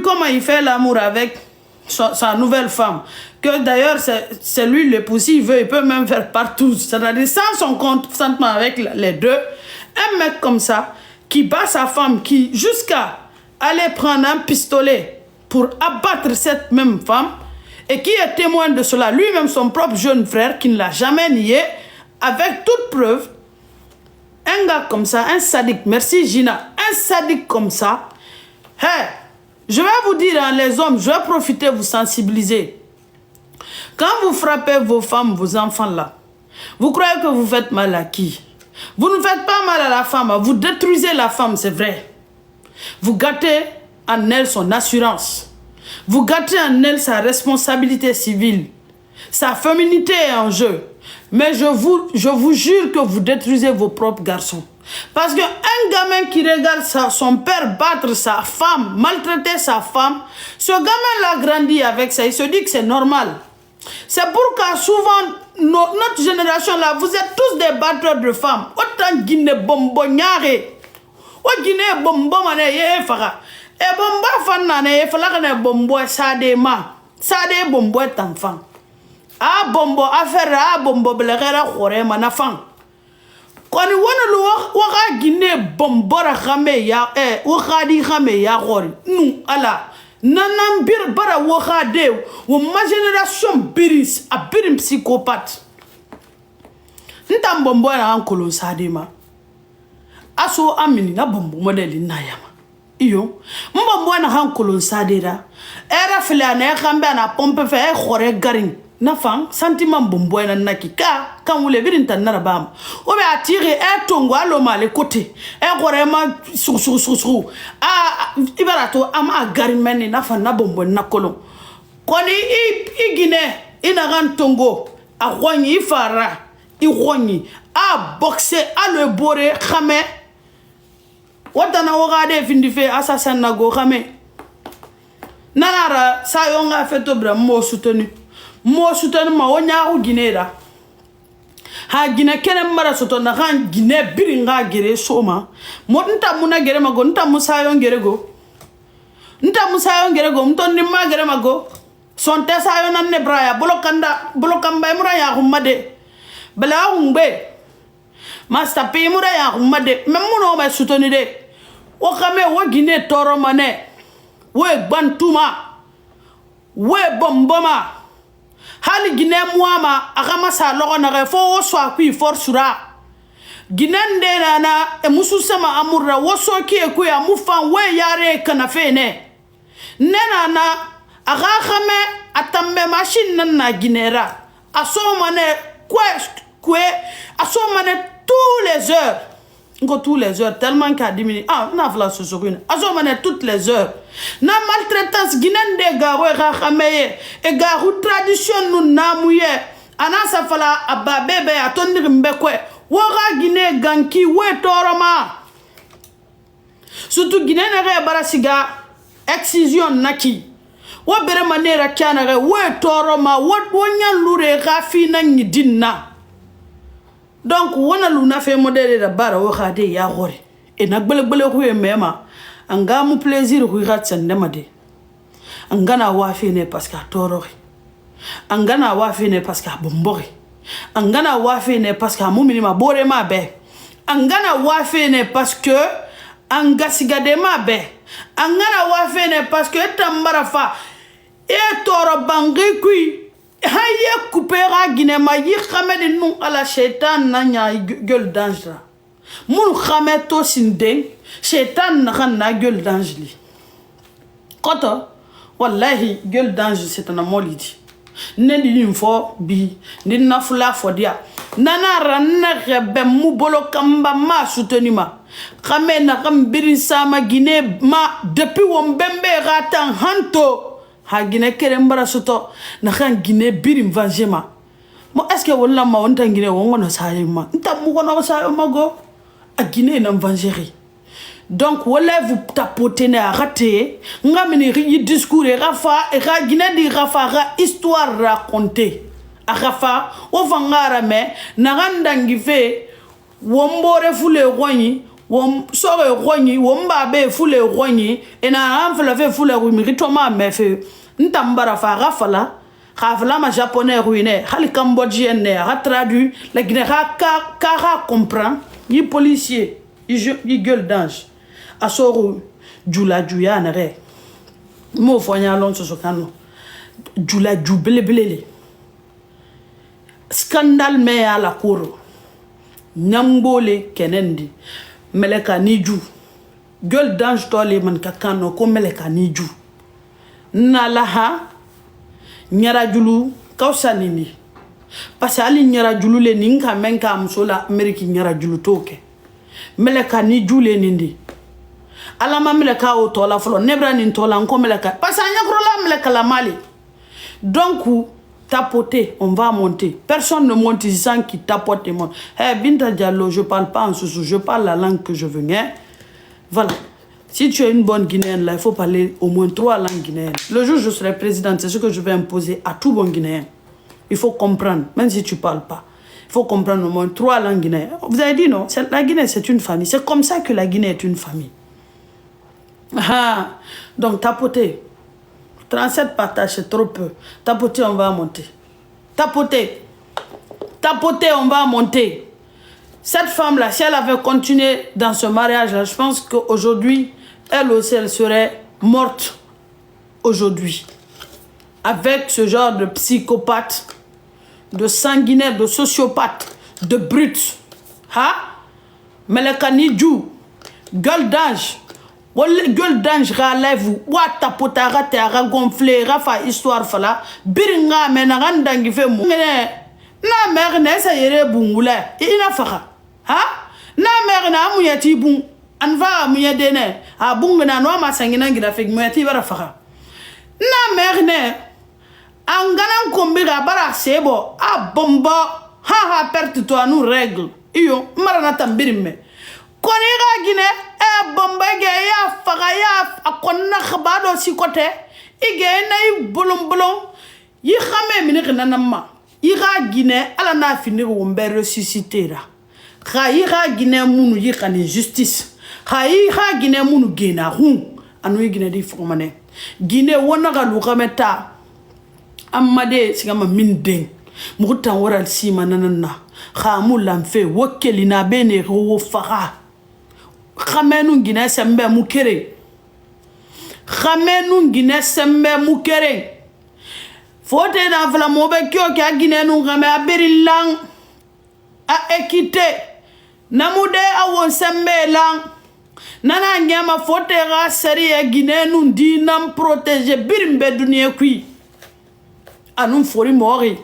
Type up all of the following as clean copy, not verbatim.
comment il fait l'amour avec sa nouvelle femme. Que d'ailleurs, c'est lui l'époux. S'il veut, il peut même faire partout. C'est-à-dire sans son consentement avec les deux. Un mec comme ça, qui bat sa femme, qui jusqu'à aller prendre un pistolet pour abattre cette même femme, et qui est témoin de cela, lui-même son propre jeune frère, qui ne l'a jamais nié, avec toute preuve, un gars comme ça, un sadique, merci Gina, un sadique comme ça, hey, je vais vous dire, hein, les hommes, je vais profiter, vous sensibiliser. Quand vous frappez vos femmes, vos enfants là, vous croyez que vous faites mal à qui? Vous ne faites pas mal à la femme, vous détruisez la femme, c'est vrai. Vous gâtez en elle son assurance. Vous gâtez en elle sa responsabilité civile. Sa féminité est en jeu. Mais je vous jure que vous détruisez vos propres garçons. Parce qu'un gamin qui regarde son père battre sa femme, maltraiter sa femme, ce gamin l'a grandi avec ça, il se dit que c'est normal. C'est pourquoi souvent, notre génération là, vous êtes tous des batteurs de femmes. Autant Guinée bonbonniare. O Guinée bonbonne ye fara. Et bomba fanane ye fala ne bombo sade ma. Sade bombo est enfant. Ah bombo affaire ah bombo blegera khore manafan. Koni wona lu waka Guinée bombora khame ya wakadi khame ya khori. Nu ala. Nanam bir bara wakade ou ma génération biris a birim psychopathe. Ntam bombo na ankolo sade ma. Aso amini na bombo modeli na yama. Iyo. Mbombo na hankolo sadera. Era fila na kambe na pompe fe khore garing. Na fang sentiment bombo na nakika kan wule birin tan na bam. O be atire tongo alo male côté. Khore ma su. Ah ibarato ama garing meni na fan na bombo na kolon. Koni igine ina gan tongo a khonyi ifara i khonyi a boxer a le bore khame. Watana wogade findife assassin na go khame. Nanara sayonga feto bra mo soutenu ma wonya u ginera. Ha gine kene mara soto na kan gine biringa gere soma. Mo nta muna gere mago nta musayon gere go. Nta musayon gere go mton ni ma gere mago. Sonte sayon nan ne braya bolokamba mura ya humade. Bala umbe. Master P mura ya humade memuno ma soutenu de. O kame wo gine toro mane. We bantuma. We bomboma. Hali Guinée muama akama sa logo na fo wo so akui forsura Guinée na e musu sama amurra wo so ki e ku ya mufan we yare kana fene nena na aga khame atambe machine nan na Guinera aso mane kwe aso mane tous les heures tellement qu'a diminué na vla so sokune aso mane toutes les heures na maltraitance Guinée de gawe ga khame e ga tradition nu namuye anasa fala ababebe atondir mbekwe woga Guinée ganki we toroma surtout Guinée na barasiga excision naki wo bere manera kana ga we toroma wonya lure ga fina nyidinna donc wona luna fe modele da bara wo khade ya gore e na gbele ku mema anga mu plaisir ku ratsande made angana wafi ne parce que torori angana wafi ne parce que bombori angana wafi ne parce que mumini ma bore ma be angana wafi ne parce que angasigade ma be angana wafi ne parce que tambara fa e toro bangi kui haye coupera Guinée ma yi khamedi nu ala shaitan na nya gueule d'ange mun khameto sinde shaitan na gueule d'ange li koto wallahi gueule d'ange c'est un amolidi nendi info bi ni nafula fodia nana ranna rebe mu bolo kamba ma soutenu ma khame na kambiri sama Guinée ma depuis wombembe ratan hanto ha Guinée kere mbara soto na kan Guinée birim vangema mo est-ce que wala ma on tan Guinée wongo no sayima nta mu kono sayima go a Guinée na vangeri donc wala vous tapotez na raté ngamini yi discours et rafa et ra Guinée di rafa histoire raconter a rafa o vangara me na randangi fe wombore fule roni wom sore rogni wom ba be fule rogni ena amfla fe fule rumi to ma me fe ntambara fa rafala rafala ma japonais ruiné hal cambodgien ne a traduit la Guinée ka comprend ni policier il gueule d'ange asoro jula juya na re mo fonya lon so kanu jula jubelebele scandale me à la cour nyambole kenendi meleka niju gueule d'ange to le man kakano ko meleka niju nalaha nyara julu kausanini parce ali nyara julu le ninka menka amsola ameriki nyara julu toke meleka niju le nindi alama meleka o tola folo nebra nin tola nko meleka parce anyakrola meleka la mali donc tapoter, on va monter. Personne ne monte sans qui tapote et monte. Eh, Binta Diallo, je parle pas en sous, je parle la langue que je veux. Hein? Voilà. Si tu es une bonne Guinéenne, là, il faut parler au moins 3 langues guinéennes. Le jour où je serai présidente, c'est ce que je vais imposer à tout bon Guinéen. Il faut comprendre, même si tu ne parles pas. Il faut comprendre au moins 3 langues guinéennes. Vous avez dit non, la Guinée, c'est une famille. C'est comme ça que la Guinée est une famille. Ah, donc tapoter. 37 partages, c'est trop peu. Tapoter, on va monter. Tapoter. Tapoter, on va monter. Cette femme-là, si elle avait continué dans ce mariage-là, je pense qu'aujourd'hui, elle aussi, elle serait morte aujourd'hui. Avec ce genre de psychopathe, de sanguinaire, de sociopathe, de brute. Ha? Melekani-djou, gueule d'ange. Gueule d'ange relève ou tapotara te ara gonflé rafa histoire fala biringa mena gandangi fe mu na mère ne sa yere bungula ina faka ha na mère na muyati bun anva muyadene a bungna no ma sangina ngira fe muyati bara faka na mère ne angana kombira bara sebo a bombo ha perte toi nous règle iyo marana tambirime koniga Guinée bombege ya faga ya akonna khabado si côté ige nay bolom bolom yi xamé mi ne nanama yi ga Guinée ala na fini wombe ressusciter ra xa yi ga Guinée munu yi xane justice xa yi ga Guinée munu gena hun anu yi Guinée di fomane Guinée wona ga lu xameta amade sigama min den mutan waral sima nanana xa mu lamfe wokelina bene ro faga Khamenu Guinée sembe mukere. Khamenu Guinée sembe mukere. Fote na vla mobe kyo ki a Guinée nou kame a berilang a ekite. Namude a won sembe lang. Nana ngema fote ra seri a Guinée nou di nam protege birimbe dunie kui. Anum fori mori.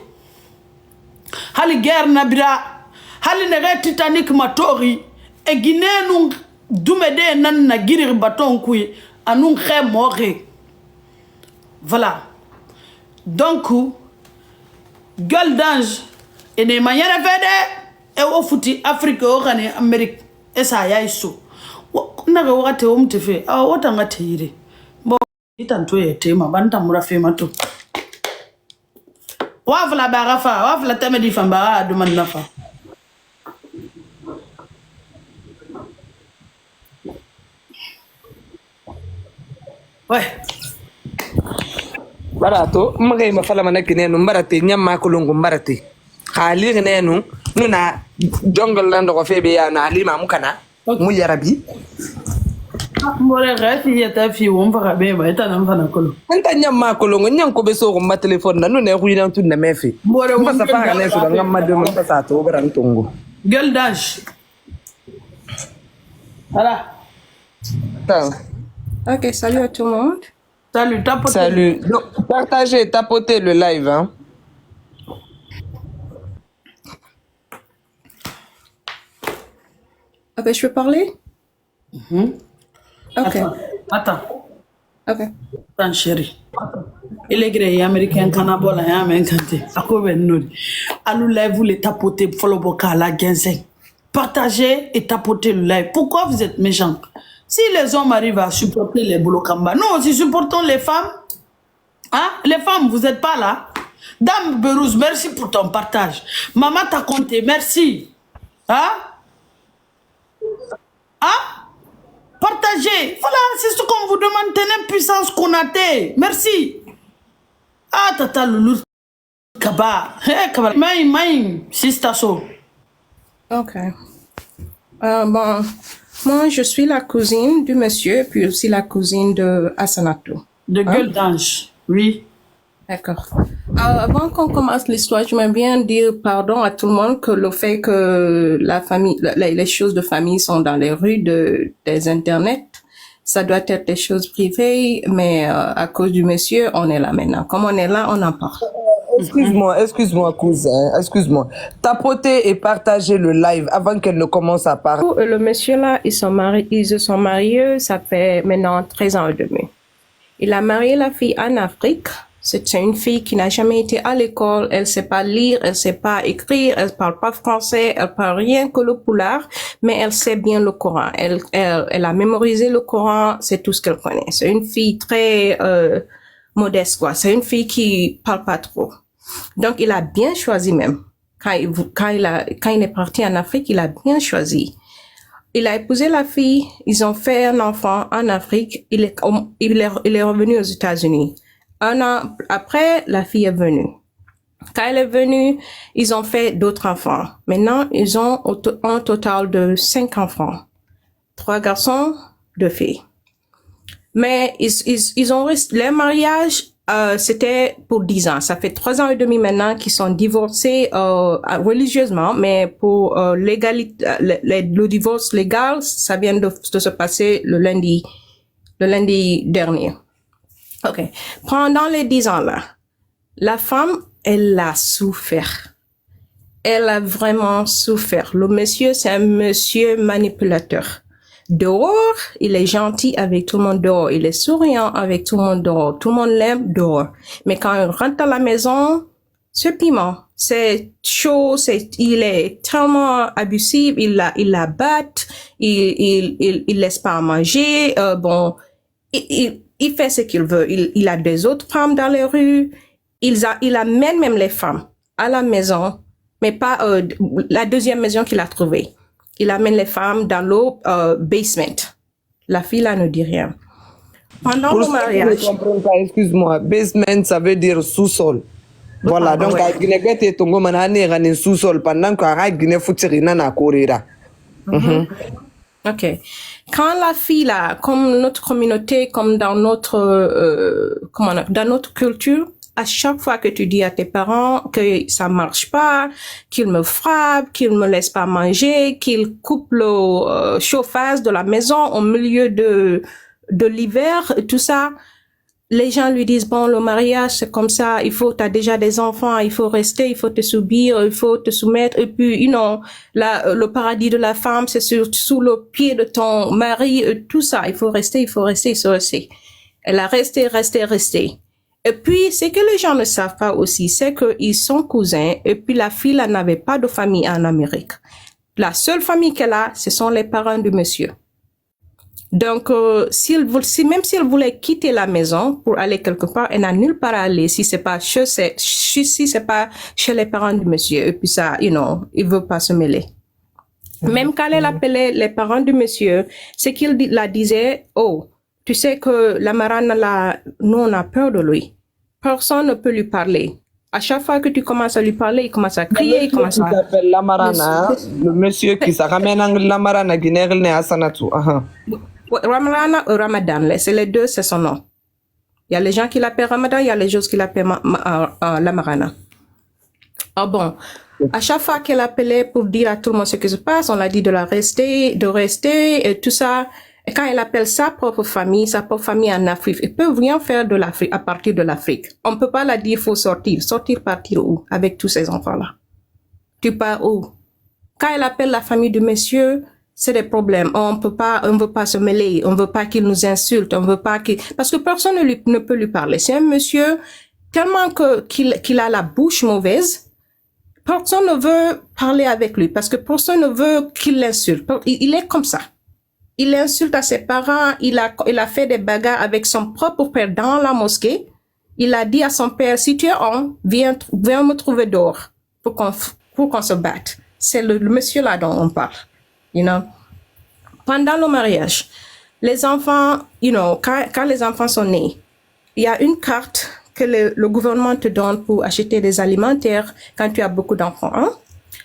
Hali guerre nabira. Hali nege Titanic matori. E Guinée nou Doumede nan na girir baton kui anun khe moré. Voilà. Donc gueule d'ange et ne manière fede e o futi Afrique o gane Amérique et ça ya iso. Na ga wakate o mtefe a wota ngate yire. Bon itanto yete ma banta murafe mato. Wafla barafa wafla tamedi famba do man nafa. Ouais. Barato, magay mafala managine no mbarate nyamma kulungu mbarate. Khali ngene no nuna jungle land ko febe ya na lima mukana mu yarabi. Mbore gati yata fi won fa be ba eta nan fana kolo. Anta nyamma kulungu nyanko be so ko ma telephone na nuna ku yinan tun na mefi. Mbore won sa fa ne so ngamma de mo sa to baran tongo. Gueule d'ange. Voilà. Ok, salut à tout le monde. Salut, tapotez. Salut. Donc, partagez, tapotez le live. Hein. Ok, je peux parler? Ok. Attends. Ok. Attends, chérie. Il est gré, américain, canabola, américain. À quoi venir? Allô, live, vous les tapotez, follow boka, la ginzeng. Partagez et tapotez le live. Pourquoi vous êtes méchants? Si les hommes arrivent à supporter les boulokamba, nous aussi supportons les femmes. Hein? Les femmes, vous n'êtes pas là. Dame Berouz, merci pour ton partage. Maman t'a compté, merci. Hein? Ah, partagez. Voilà, c'est ce qu'on vous demande. Tenez puissance Konaté. Merci. Ah, tata loulou. Kaba. Hé, kaba. Maïm, sister so. Ok. Bon, moi, je suis la cousine du monsieur, puis aussi la cousine de Asanato. De gueule d'ange. Oui. D'accord. Avant qu'on commence l'histoire, j'aimerais bien dire pardon à tout le monde que le fait que la famille, les choses de famille sont dans les rues des internets, ça doit être des choses privées, mais à cause du monsieur, on est là maintenant. Comme on est là, on en parle. Excuse-moi, cousin, excuse-moi. Tapoter et partager le live avant qu'elle ne commence à parler. Le monsieur là, ils se sont mariés, ça fait maintenant 13 ans et demi. Il a marié la fille en Afrique. C'est une fille qui n'a jamais été à l'école, elle sait pas lire, elle sait pas écrire, elle parle pas français, elle parle rien que le poulard, mais elle sait bien le Coran. Elle a mémorisé le Coran, c'est tout ce qu'elle connaît. C'est une fille très modeste, quoi. C'est une fille qui parle pas trop. Donc, il a bien choisi même. Quand il est parti en Afrique, il a bien choisi. Il a épousé la fille, ils ont fait un enfant en Afrique, il est revenu aux États-Unis. Un an après, la fille est venue. Quand elle est venue, ils ont fait d'autres enfants. Maintenant, ils ont un total de 5 enfants. 3 garçons, 2 filles. Mais ils ont resté, leur mariage, c'était pour 10 ans. Ça fait 3 ans et demi maintenant qu'ils sont divorcés religieusement, mais pour l'égalité, le divorce légal, ça vient de se passer le lundi dernier. Ok. Pendant les 10 ans là, la femme, elle a souffert. Elle a vraiment souffert. Le monsieur, c'est un monsieur manipulateur. Dehors, il est gentil avec tout le monde dehors. Il est souriant avec tout le monde dehors. Tout le monde l'aime dehors. Mais quand il rentre à la maison, c'est piment. C'est chaud, il est tellement abusif. Il la batte. Il laisse pas manger. Il fait ce qu'il veut. Il a des autres femmes dans les rues. Il amène même les femmes à la maison, mais pas la deuxième maison qu'il a trouvée. Il amène les femmes dans le basement. La fille là ne dit rien. Pendant Pour le ceux mariage. qui ne comprennent pas, excuse-moi, basement, ça veut dire sous-sol. Voilà, donc à Guinée, tu es tombé dans sous-sol pendant que Guinée futirina na corira. Ok. Quand la fille là, comme notre communauté, comme dans notre dans notre culture, à chaque fois que tu dis à tes parents que ça marche pas, qu'ils me frappent, qu'ils me laissent pas manger, qu'ils coupent le chauffage de la maison au milieu de l'hiver, tout ça, les gens lui disent bon, le mariage c'est comme ça, t'as déjà des enfants, il faut rester, il faut te subir, il faut te soumettre, et puis le paradis de la femme c'est sous le pied de ton mari, tout ça, il faut rester. Elle a resté. Et puis, ce que les gens ne savent pas aussi, c'est qu'ils sont cousins, et puis la fille là n'avait pas de famille en Amérique. La seule famille qu'elle a, ce sont les parents du monsieur. Donc, même s'il voulait quitter la maison pour aller quelque part, elle n'a nulle part à aller si c'est pas chez les parents du monsieur. Et puis ça, il veut pas se mêler. Même quand elle appelait les parents du monsieur, c'est qu'il la disait, oh, tu sais que la marane là, nous on a peur de lui. Personne ne peut lui parler. À chaque fois que tu commences à lui parler, il commence à crier, il commence à... s'appelle Lamarana, le monsieur qui s'est ramené en Lamarana, Guinée, il à Sanatu. Ramarana ou Ramadan, c'est les deux, c'est son nom. Il y a les gens qui l'appellent Ramadan, il y a les gens qui l'appellent Lamarana. Ah bon, à chaque fois qu'elle appelait pour dire à tout le monde ce qui se passe, on l'a dit de rester et tout ça. Et quand elle appelle sa propre famille en Afrique, ils peuvent rien faire de l'Afrique, à partir de l'Afrique. On peut pas la dire, faut sortir. Sortir, partir où? Avec tous ces enfants-là. Tu pars où? Quand elle appelle la famille du monsieur, c'est des problèmes. On veut pas se mêler. On veut pas qu'il nous insulte. Parce que personne ne peut lui parler. C'est un monsieur, tellement qu'il a la bouche mauvaise. Personne ne veut parler avec lui parce que personne ne veut qu'il l'insulte. Il est comme ça. Il insulte à ses parents, il a fait des bagarres avec son propre père dans la mosquée. Il a dit à son père, si tu es homme, viens me trouver dehors pour qu'on se batte. C'est le monsieur là dont on parle, pendant le mariage, les enfants, quand les enfants sont nés, il y a une carte que le gouvernement te donne pour acheter des alimentaires quand tu as beaucoup d'enfants. Hein?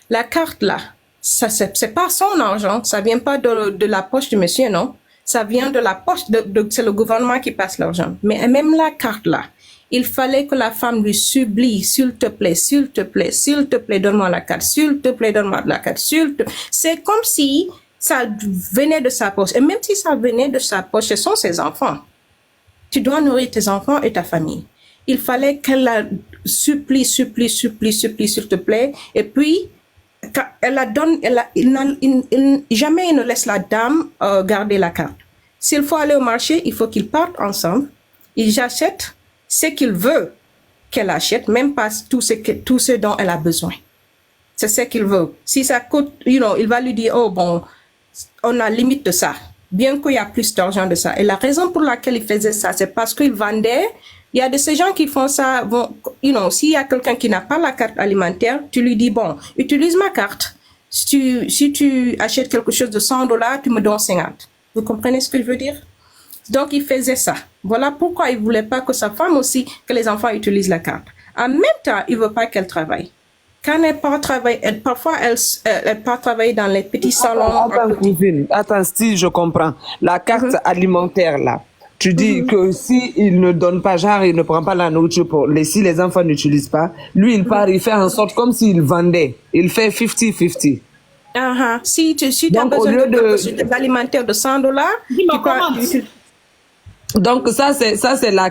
La carte là, ça c'est pas son argent, ça vient pas de la poche du monsieur, non? Ça vient de la poche, c'est le gouvernement qui passe l'argent. Mais même la carte là, il fallait que la femme lui supplie, s'il te plaît, s'il te plaît, s'il te plaît, donne-moi la carte, s'il te plaît, donne-moi la carte, C'est comme si ça venait de sa poche. Et même si ça venait de sa poche, ce sont ses enfants. Tu dois nourrir tes enfants et ta famille. Il fallait qu'elle la supplie, s'il te plaît. Et puis, quand elle la donne, jamais il ne laisse la dame garder la carte. S'il faut aller au marché, il faut qu'ils partent ensemble. Ils achètent ce qu'il veut qu'elle achète, même pas tout ce dont elle a besoin. C'est ce qu'il veut. Si ça coûte, il va lui dire, oh bon, on a limite de ça. Bien qu'il y a plus d'argent de ça. Et la raison pour laquelle il faisait ça, c'est parce qu'il vendait. Il y a de ces gens qui font ça. Bon, s'il y a quelqu'un qui n'a pas la carte alimentaire, tu lui dis, bon, utilise ma carte. Si tu achètes quelque chose de $100, tu me donnes 50. Vous comprenez ce que je veux dire? Donc, il faisait ça. Voilà pourquoi il voulait pas que sa femme aussi, que les enfants utilisent la carte. En même temps, il veut pas qu'elle travaille. Quand elle part travailler, parfois elle part travailler dans les petits salons. Attends, cousine. Attends, si je comprends. La carte alimentaire, là, tu dis que si il ne donne pas, genre, il ne prend pas la nourriture si les enfants n'utilisent pas, lui, il part, il fait en sorte comme s'il vendait. Il fait 50-50. Si tu as besoin de alimentaire de $100, tu peux. Donc ça c'est la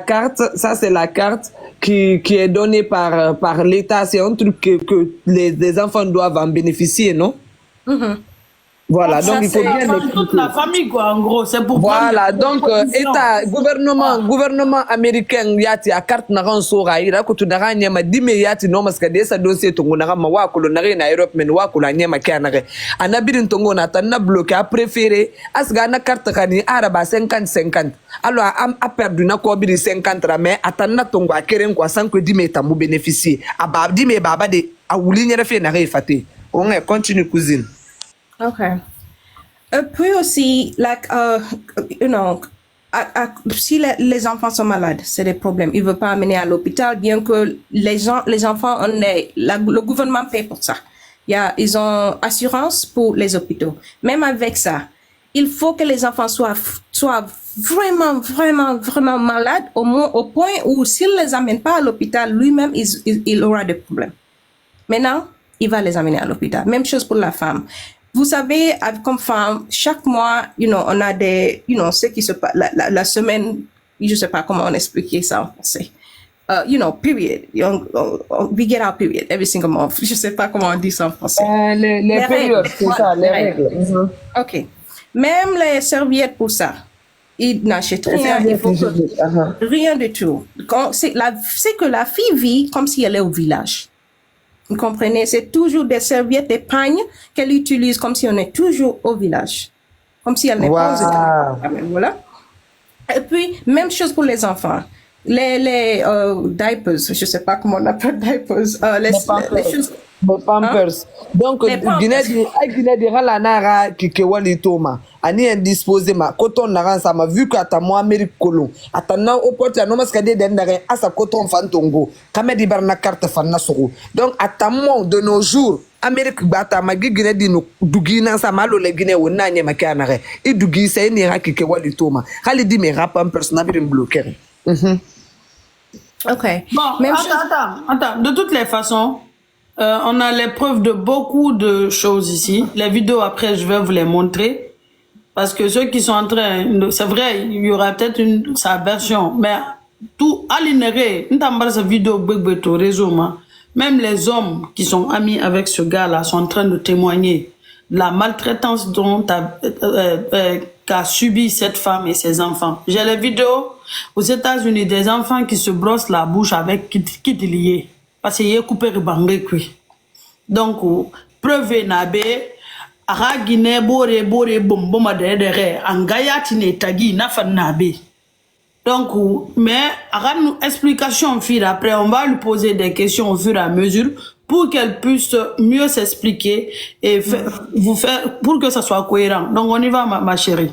carte qui est donnée par l'État. C'est un truc que les enfants doivent en bénéficier, non? Voilà, donc il faut bien expliquer. Toute la famille, quoi, en gros, c'est pour. Voilà, donc État, gouvernement américain yati a carte na ran sora ira ko tudara nyama dime yati no maska desa dossier to ngona ma wa ko na na Europe men wa ko la nyama kana re anabirin to ngona tan na bloqué a préféré asga na carte kani araba 50-50 alors a perdu na ko biri 50 mais atanna to ngwa keren ko san ko dime tambu bénéficier aba dime baba de a wuli nyere fe na re faté on continue cousine. Okay. Et puis aussi, si les enfants sont malades, c'est des problèmes. Ils ne veulent pas amener à l'hôpital, bien que les enfants, le gouvernement paye pour ça. Ils ont assurance pour les hôpitaux. Même avec ça, il faut que les enfants soient vraiment, vraiment, vraiment malades, au point où s'il ne les amène pas à l'hôpital, lui-même, il aura des problèmes. Maintenant, il va les amener à l'hôpital. Même chose pour la femme. Vous savez, comme femme, chaque mois, on a des, ce qui se passe, la semaine, je sais pas comment on expliquer ça en français. Period. We get our period every single month. Je sais pas comment on dit ça en français. Les périodes, c'est ça, les règles. OK. Même les serviettes pour ça, ils n'achètent rien. Rien du tout. C'est que la fille vit comme si elle est au village. Vous comprenez? C'est toujours des serviettes, des pagnes qu'elle utilise comme si on est toujours au village. Comme si elle n'est pas aux États-Unis. Voilà. Et puis, même chose pour les enfants. Les diapers, je sais pas comment on appelle diapers. Les choses. Les pampers. Donc, Guinée dira la nara qui wali toma. Ani indisposé ma coton naran sama vu que ta mo Amérique colon. Atana au porte no maskade den ndare asa coton fantongo. Kamedi barna carte fanna soro. Donc atamo de nos jours Amérique bata magi Guinée dino dugina sama lo le Guinée wona nyema kanare. I dugi sai ni ha ki wali toma. Khali di me rap pampers na birim bloquer. OK. Bon, même attends. De toutes les façons, on a les preuves de beaucoup de choses ici. Les vidéos, après, je vais vous les montrer. Parce que ceux qui sont en train... C'est vrai, il y aura peut-être sa version. Mais tout, à l'inéré, cette vidéo, même les hommes qui sont amis avec ce gars-là sont en train de témoigner la maltraitance dont qu'a subi cette femme et ses enfants. J'ai les vidéos aux États-Unis des enfants qui se brossent la bouche avec qui lié. Parce qu'il y a coupé le bangé. Donc, preuve nabe, ara Guinée, bore, bomba de angaya tine tagi, nafan nabe. Donc, mais, ara nous explication, après, on va lui poser des questions au fur et à mesure pour qu'elle puisse mieux s'expliquer et vous faire, pour que ça soit cohérent. Donc, on y va, ma chérie.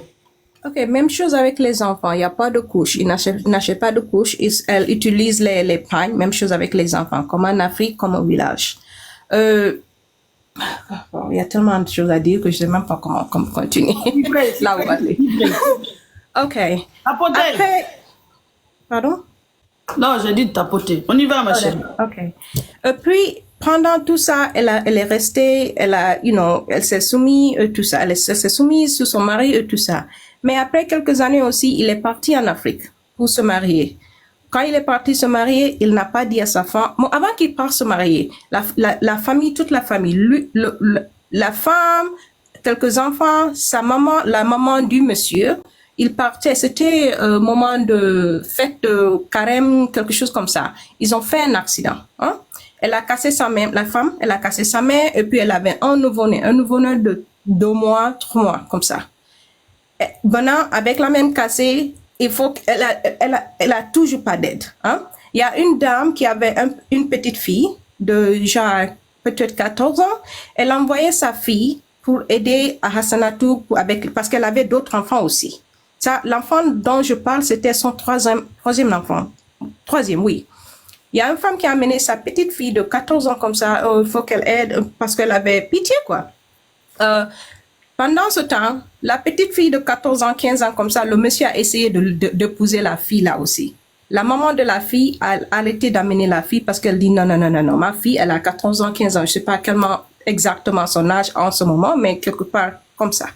Ok, même chose avec les enfants. Il n'y a pas de couche. Ils n'achètent pas de couche. Elles utilisent les pagnes. Même chose avec les enfants, comme en Afrique, comme au village. Il y a tellement de choses à dire que je ne sais même pas comment continuer. Là où on va aller. Ok. Après, pardon? Non, j'ai dit de tapoter. On y va, ma chérie. Ok. Puis, pendant tout ça, elle est restée, elle s'est soumise, tout ça. Elle s'est soumise sur son mari et tout ça. Mais après quelques années aussi, il est parti en Afrique pour se marier. Quand il est parti se marier, il n'a pas dit à sa femme, bon, avant qu'il parte se marier, la famille, toute la famille, la femme, quelques enfants, sa maman, la maman du monsieur, ils partaient, c'était un moment de fête de carême, quelque chose comme ça. Ils ont fait un accident. Hein? Elle a cassé sa main, la femme, elle a cassé sa main et puis elle avait un nouveau-né de 2 mois, 3 mois, comme ça. Venant avec la même cassée, il faut elle a toujours pas d'aide. Hein? Il y a une dame qui avait une petite fille de genre peut-être 14 ans. Elle envoyait sa fille pour aider à Hassanatou parce qu'elle avait d'autres enfants aussi. Ça, l'enfant dont je parle, c'était son troisième enfant. Troisième, oui. Il y a une femme qui a amené sa petite fille de 14 ans comme ça. Il faut qu'elle aide parce qu'elle avait pitié, quoi. Pendant ce temps, la petite fille de 14 ans, 15 ans comme ça, le monsieur a essayé d'épouser la fille là aussi. La maman de la fille a arrêté d'amener la fille parce qu'elle dit non, ma fille, elle a 14 ans, 15 ans. Je ne sais pas exactement son âge en ce moment, mais quelque part comme ça.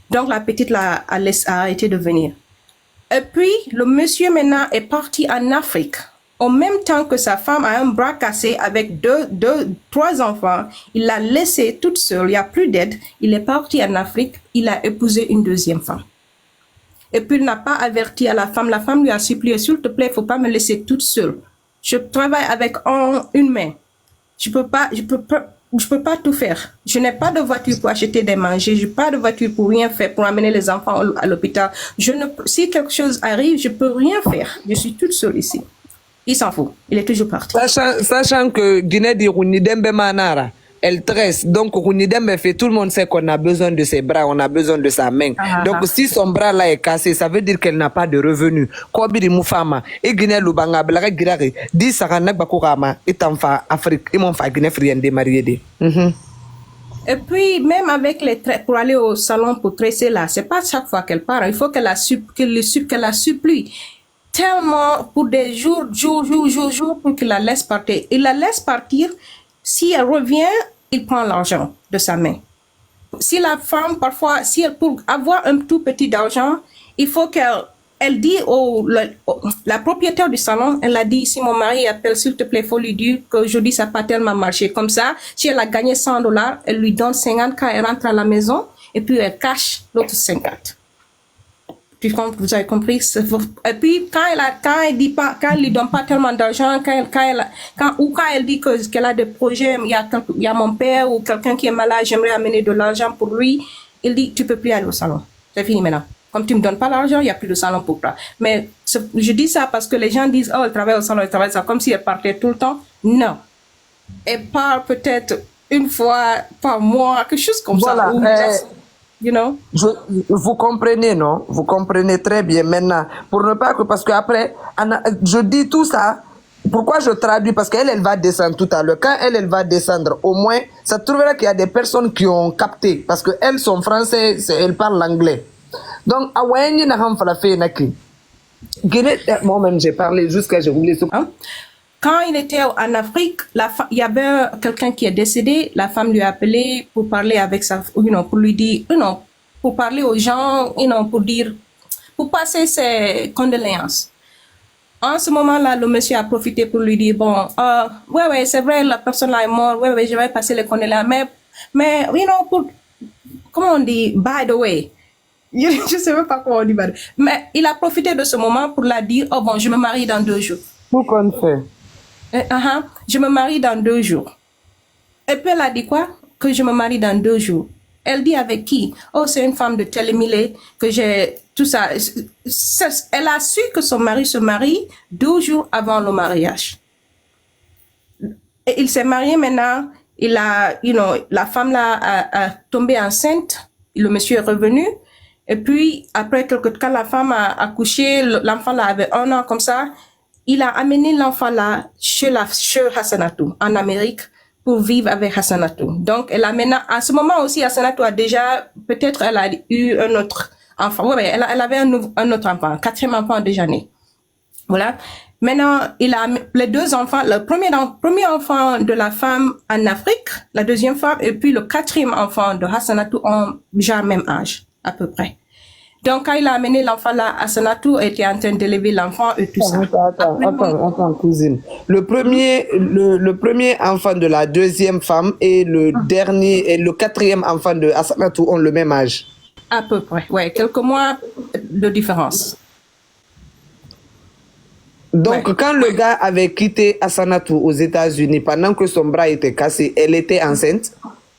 Donc la petite a arrêté de venir. Et puis, le monsieur maintenant est parti en Afrique. En même temps que sa femme a un bras cassé avec 3 enfants, il l'a laissée toute seule, il n'y a plus d'aide. Il est parti en Afrique, il a épousé une deuxième femme. Et puis il n'a pas averti à la femme lui a supplié, s'il te plaît, il ne faut pas me laisser toute seule. Je travaille avec une main. Je peux pas tout faire. Je n'ai pas de voiture pour acheter des manger, je n'ai pas de voiture pour rien faire, pour amener les enfants à l'hôpital. Si quelque chose arrive, je ne peux rien faire. Je suis toute seule ici. Il s'en fout. Il est toujours parti. Sachant que Guinée dit Rounidembe Manara, elle tresse. Donc Rounidembe fait, tout le monde sait qu'on a besoin de ses bras, on a besoin de sa main. Donc si son bras là est cassé, ça veut dire qu'elle n'a pas de revenus. Kobiri Moufama, et Guinée Lubanga, Blaga Girare, dit Saranak Bakurama, et Tanfa Afrique, et mon fa Guinée Friende mariée. Et puis, même avec pour aller au salon pour tresser là, c'est pas chaque fois qu'elle part. Il faut qu'elle la supplie. Tellement pour des jours, pour qu'il la laisse partir. Il la laisse partir. Si elle revient, il prend l'argent de sa main. Si la femme, parfois, pour avoir un tout petit d'argent, il faut qu'elle dit la propriétaire du salon, elle a dit, si mon mari appelle, s'il te plaît, il faut lui dire qu'aujourd'hui, ça n'a pas tellement marché. Comme ça, si elle a gagné $100, elle lui donne 50 quand elle rentre à la maison, et puis elle cache l'autre 50. Vous avez compris? Et puis, quand elle lui donne pas tellement d'argent, quand elle dit qu'elle a des projets, il y a mon père ou quelqu'un qui est malade, j'aimerais amener de l'argent pour lui, il dit, tu peux plus aller au salon. C'est fini maintenant. Comme tu me donnes pas l'argent, il y a plus de salon pour toi. Mais je dis ça parce que les gens disent, oh, elle travaille au salon, elle travaille ça, comme si elle partait tout le temps. Non. Elle part peut-être une fois par mois, quelque chose comme ça. You know? Vous comprenez, non? Vous comprenez très bien maintenant. Pour ne pas que, parce que après, je dis tout ça. Pourquoi je traduis? Parce qu'elle, elle va descendre tout à l'heure. Quand elle va descendre, au moins, ça trouvera qu'il y a des personnes qui ont capté. Parce que elles sont français, elles parlent l'anglais. Donc, awaïni na ham falafé naki. Moi-même, j'ai parlé jusqu'à j'ai roulé sur. Quand il était en Afrique, il y avait quelqu'un qui est décédé. La femme lui a appelé pour parler avec pour lui dire, pour parler aux gens, pour passer ses condoléances. En ce moment-là, le monsieur a profité pour lui dire, bon, ouais, c'est vrai, la personne là est morte, ouais, je vais passer les condoléances, mais, comment on dit, by the way. Je sais même pas comment on dit, mais il a profité de ce moment pour la dire, oh bon, je me marie dans 2 jours. Tout qu'on fait. Je me marie dans 2 jours. Et puis elle a dit quoi? Que je me marie dans 2 jours. Elle dit avec qui? Oh, c'est une femme de Télémilé, que j'ai tout ça. Elle a su que son mari se marie 2 jours avant le mariage. Et il s'est marié maintenant. Il a, la femme là a tombé enceinte. Le monsieur est revenu. Et puis, après quelques temps, la femme a accouché. L'enfant là avait 1 an comme ça. Il a amené l'enfant là chez Hassanatou, en Amérique, pour vivre avec Hassanatou. Donc, elle a maintenant, à ce moment aussi, Hassanatou a déjà, peut-être elle a eu un autre enfant. Oui, elle avait un autre enfant, 4e enfant déjà né. Voilà. Maintenant, il a les 2 enfants, le premier enfant de la femme en Afrique, la 2e femme, et puis le 4e enfant de Hassanatou ont déjà le même âge, à peu près. Donc, quand il a amené l'enfant là, Hassanatou était en train d'élever l'enfant et tout ça. Attends, cousine. Le premier enfant de la 2e femme et le dernier et le 4e enfant de Hassanatou ont le même âge. À peu près, ouais, quelques mois de différence. Donc, quand le gars avait quitté Hassanatou aux États-Unis pendant que son bras était cassé, elle était enceinte?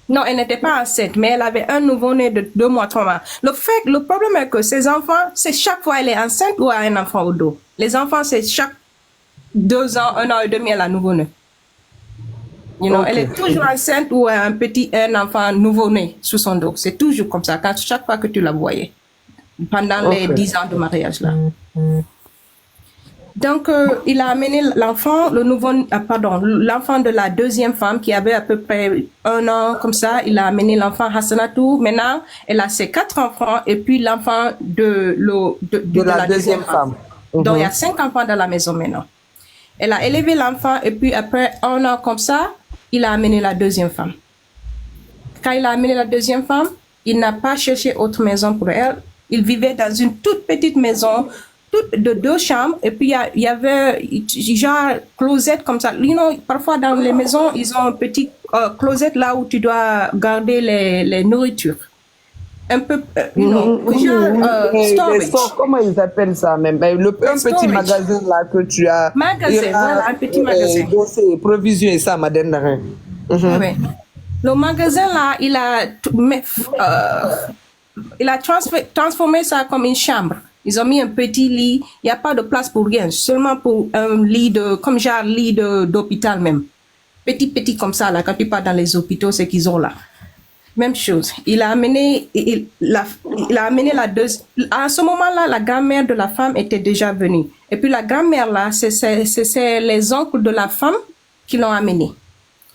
Non, elle n'était pas enceinte, mais elle avait un nouveau-né de 2 mois, 3 mois. Le problème est que ces enfants, c'est chaque fois elle est enceinte ou a un enfant au dos. Les enfants, c'est chaque 2 ans, 1 an et demi, elle a un nouveau-né. Elle est toujours enceinte ou a un enfant nouveau-né sous son dos. C'est toujours comme ça, chaque fois que tu la voyais. Pendant les 10 ans de mariage là. Donc, il a amené l'enfant, l'enfant de la 2e femme qui avait à peu près 1 an, comme ça. Il a amené l'enfant Hassanatou. Maintenant, elle a ses 4 enfants et puis l'enfant de la 2e femme. Donc, il y a 5 enfants dans la maison maintenant. Elle a élevé l'enfant et puis après 1 an comme ça, il a amené la 2e femme. Quand il a amené la 2e femme, il n'a pas cherché autre maison pour elle. Il vivait dans une toute petite maison de 2 chambres et puis il y avait genre closet comme ça. Parfois dans les maisons, ils ont un petit closet là où tu dois garder les nourritures. Un peu, storage. Comment ils appellent ça même? Un petit magasin là que tu as. Voilà, un petit magasin. C'est provision et ça, madame. Ouais. Le magasin là, il a transformé ça comme une chambre. Ils ont mis un petit lit. Il n'y a pas de place pour rien. Seulement pour un lit comme genre lit d'hôpital même. Petit comme ça, là. Quand tu pars dans les hôpitaux, c'est qu'ils ont là. Même chose. Il a amené la deuxième. À ce moment-là, la grand-mère de la femme était déjà venue. Et puis la grand-mère là, c'est les oncles de la femme qui l'ont amené.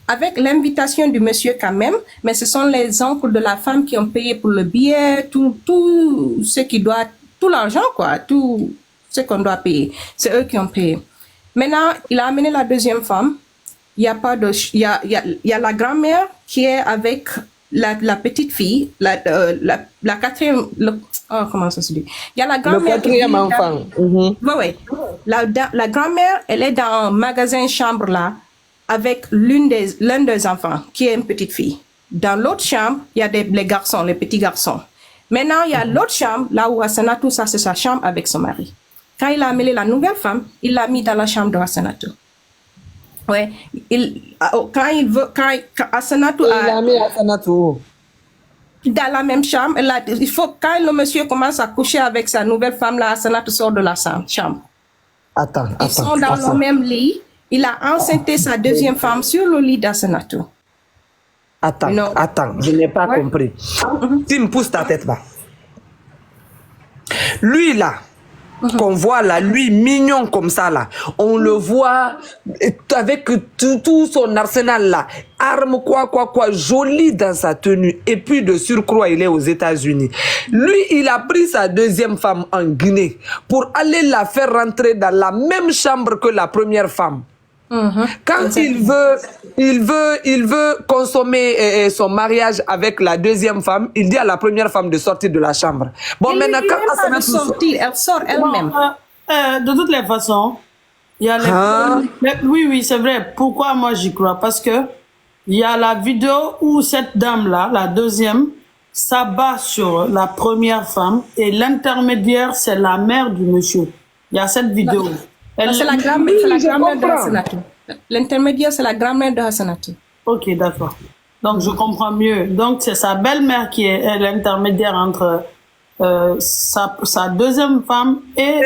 Avec l'invitation du monsieur quand même, mais ce sont les oncles de la femme qui ont payé pour le billet, tout ce qui doit, tout l'argent quoi, tout ce qu'on doit payer. C'est eux qui ont payé. Maintenant, il a amené la 2e femme. Il y a la grand-mère qui est avec la petite fille, la 4e, comment ça se dit? Il y a la grand-mère. Le 4e enfant. Oui. La grand-mère, elle est dans un magasin chambre là, avec l'un des enfants, qui est une petite fille. Dans l'autre chambre, il y a les garçons, les petits garçons. Maintenant, il y a l'autre chambre, là où Hassanatou, ça c'est sa chambre avec son mari. Quand il a amené la nouvelle femme, il l'a mis dans la chambre de Hassanatou. Ouais, quand Hassanatou il a mis Hassanatou dans la même chambre, quand le monsieur commence à coucher avec sa nouvelle femme, là, Hassanatou sort de la chambre. Ils sont dans le même lit. Il a enceinté sa 2e femme sur le lit d'Hassanatou. Attends, je n'ai pas compris. Tu me pousses ta tête là. Lui là, qu'on voit là, lui mignon comme ça là, on le voit avec tout son arsenal là, arme quoi, joli dans sa tenue, et puis de surcroît il est aux États-Unis. Lui il a pris sa 2e femme en Guinée pour aller la faire rentrer dans la même chambre que la première femme. Quand il veut consommer son mariage avec la 2e femme, il dit à la première femme de sortir de la chambre. Bon, maintenant, quand elle sort elle-même. De toutes les façons, il y a oui, c'est vrai. Pourquoi moi j'y crois? Parce que il y a la vidéo où cette dame-là, la 2e, s'abat sur la première femme et l'intermédiaire, c'est la mère du monsieur. Il y a cette vidéo. C'est la grand-mère de Hassanatou. L'intermédiaire, c'est la grand-mère de Hassanatou. Ok, d'accord. Donc, je comprends mieux. Donc, c'est sa belle-mère qui est l'intermédiaire entre sa 2e femme et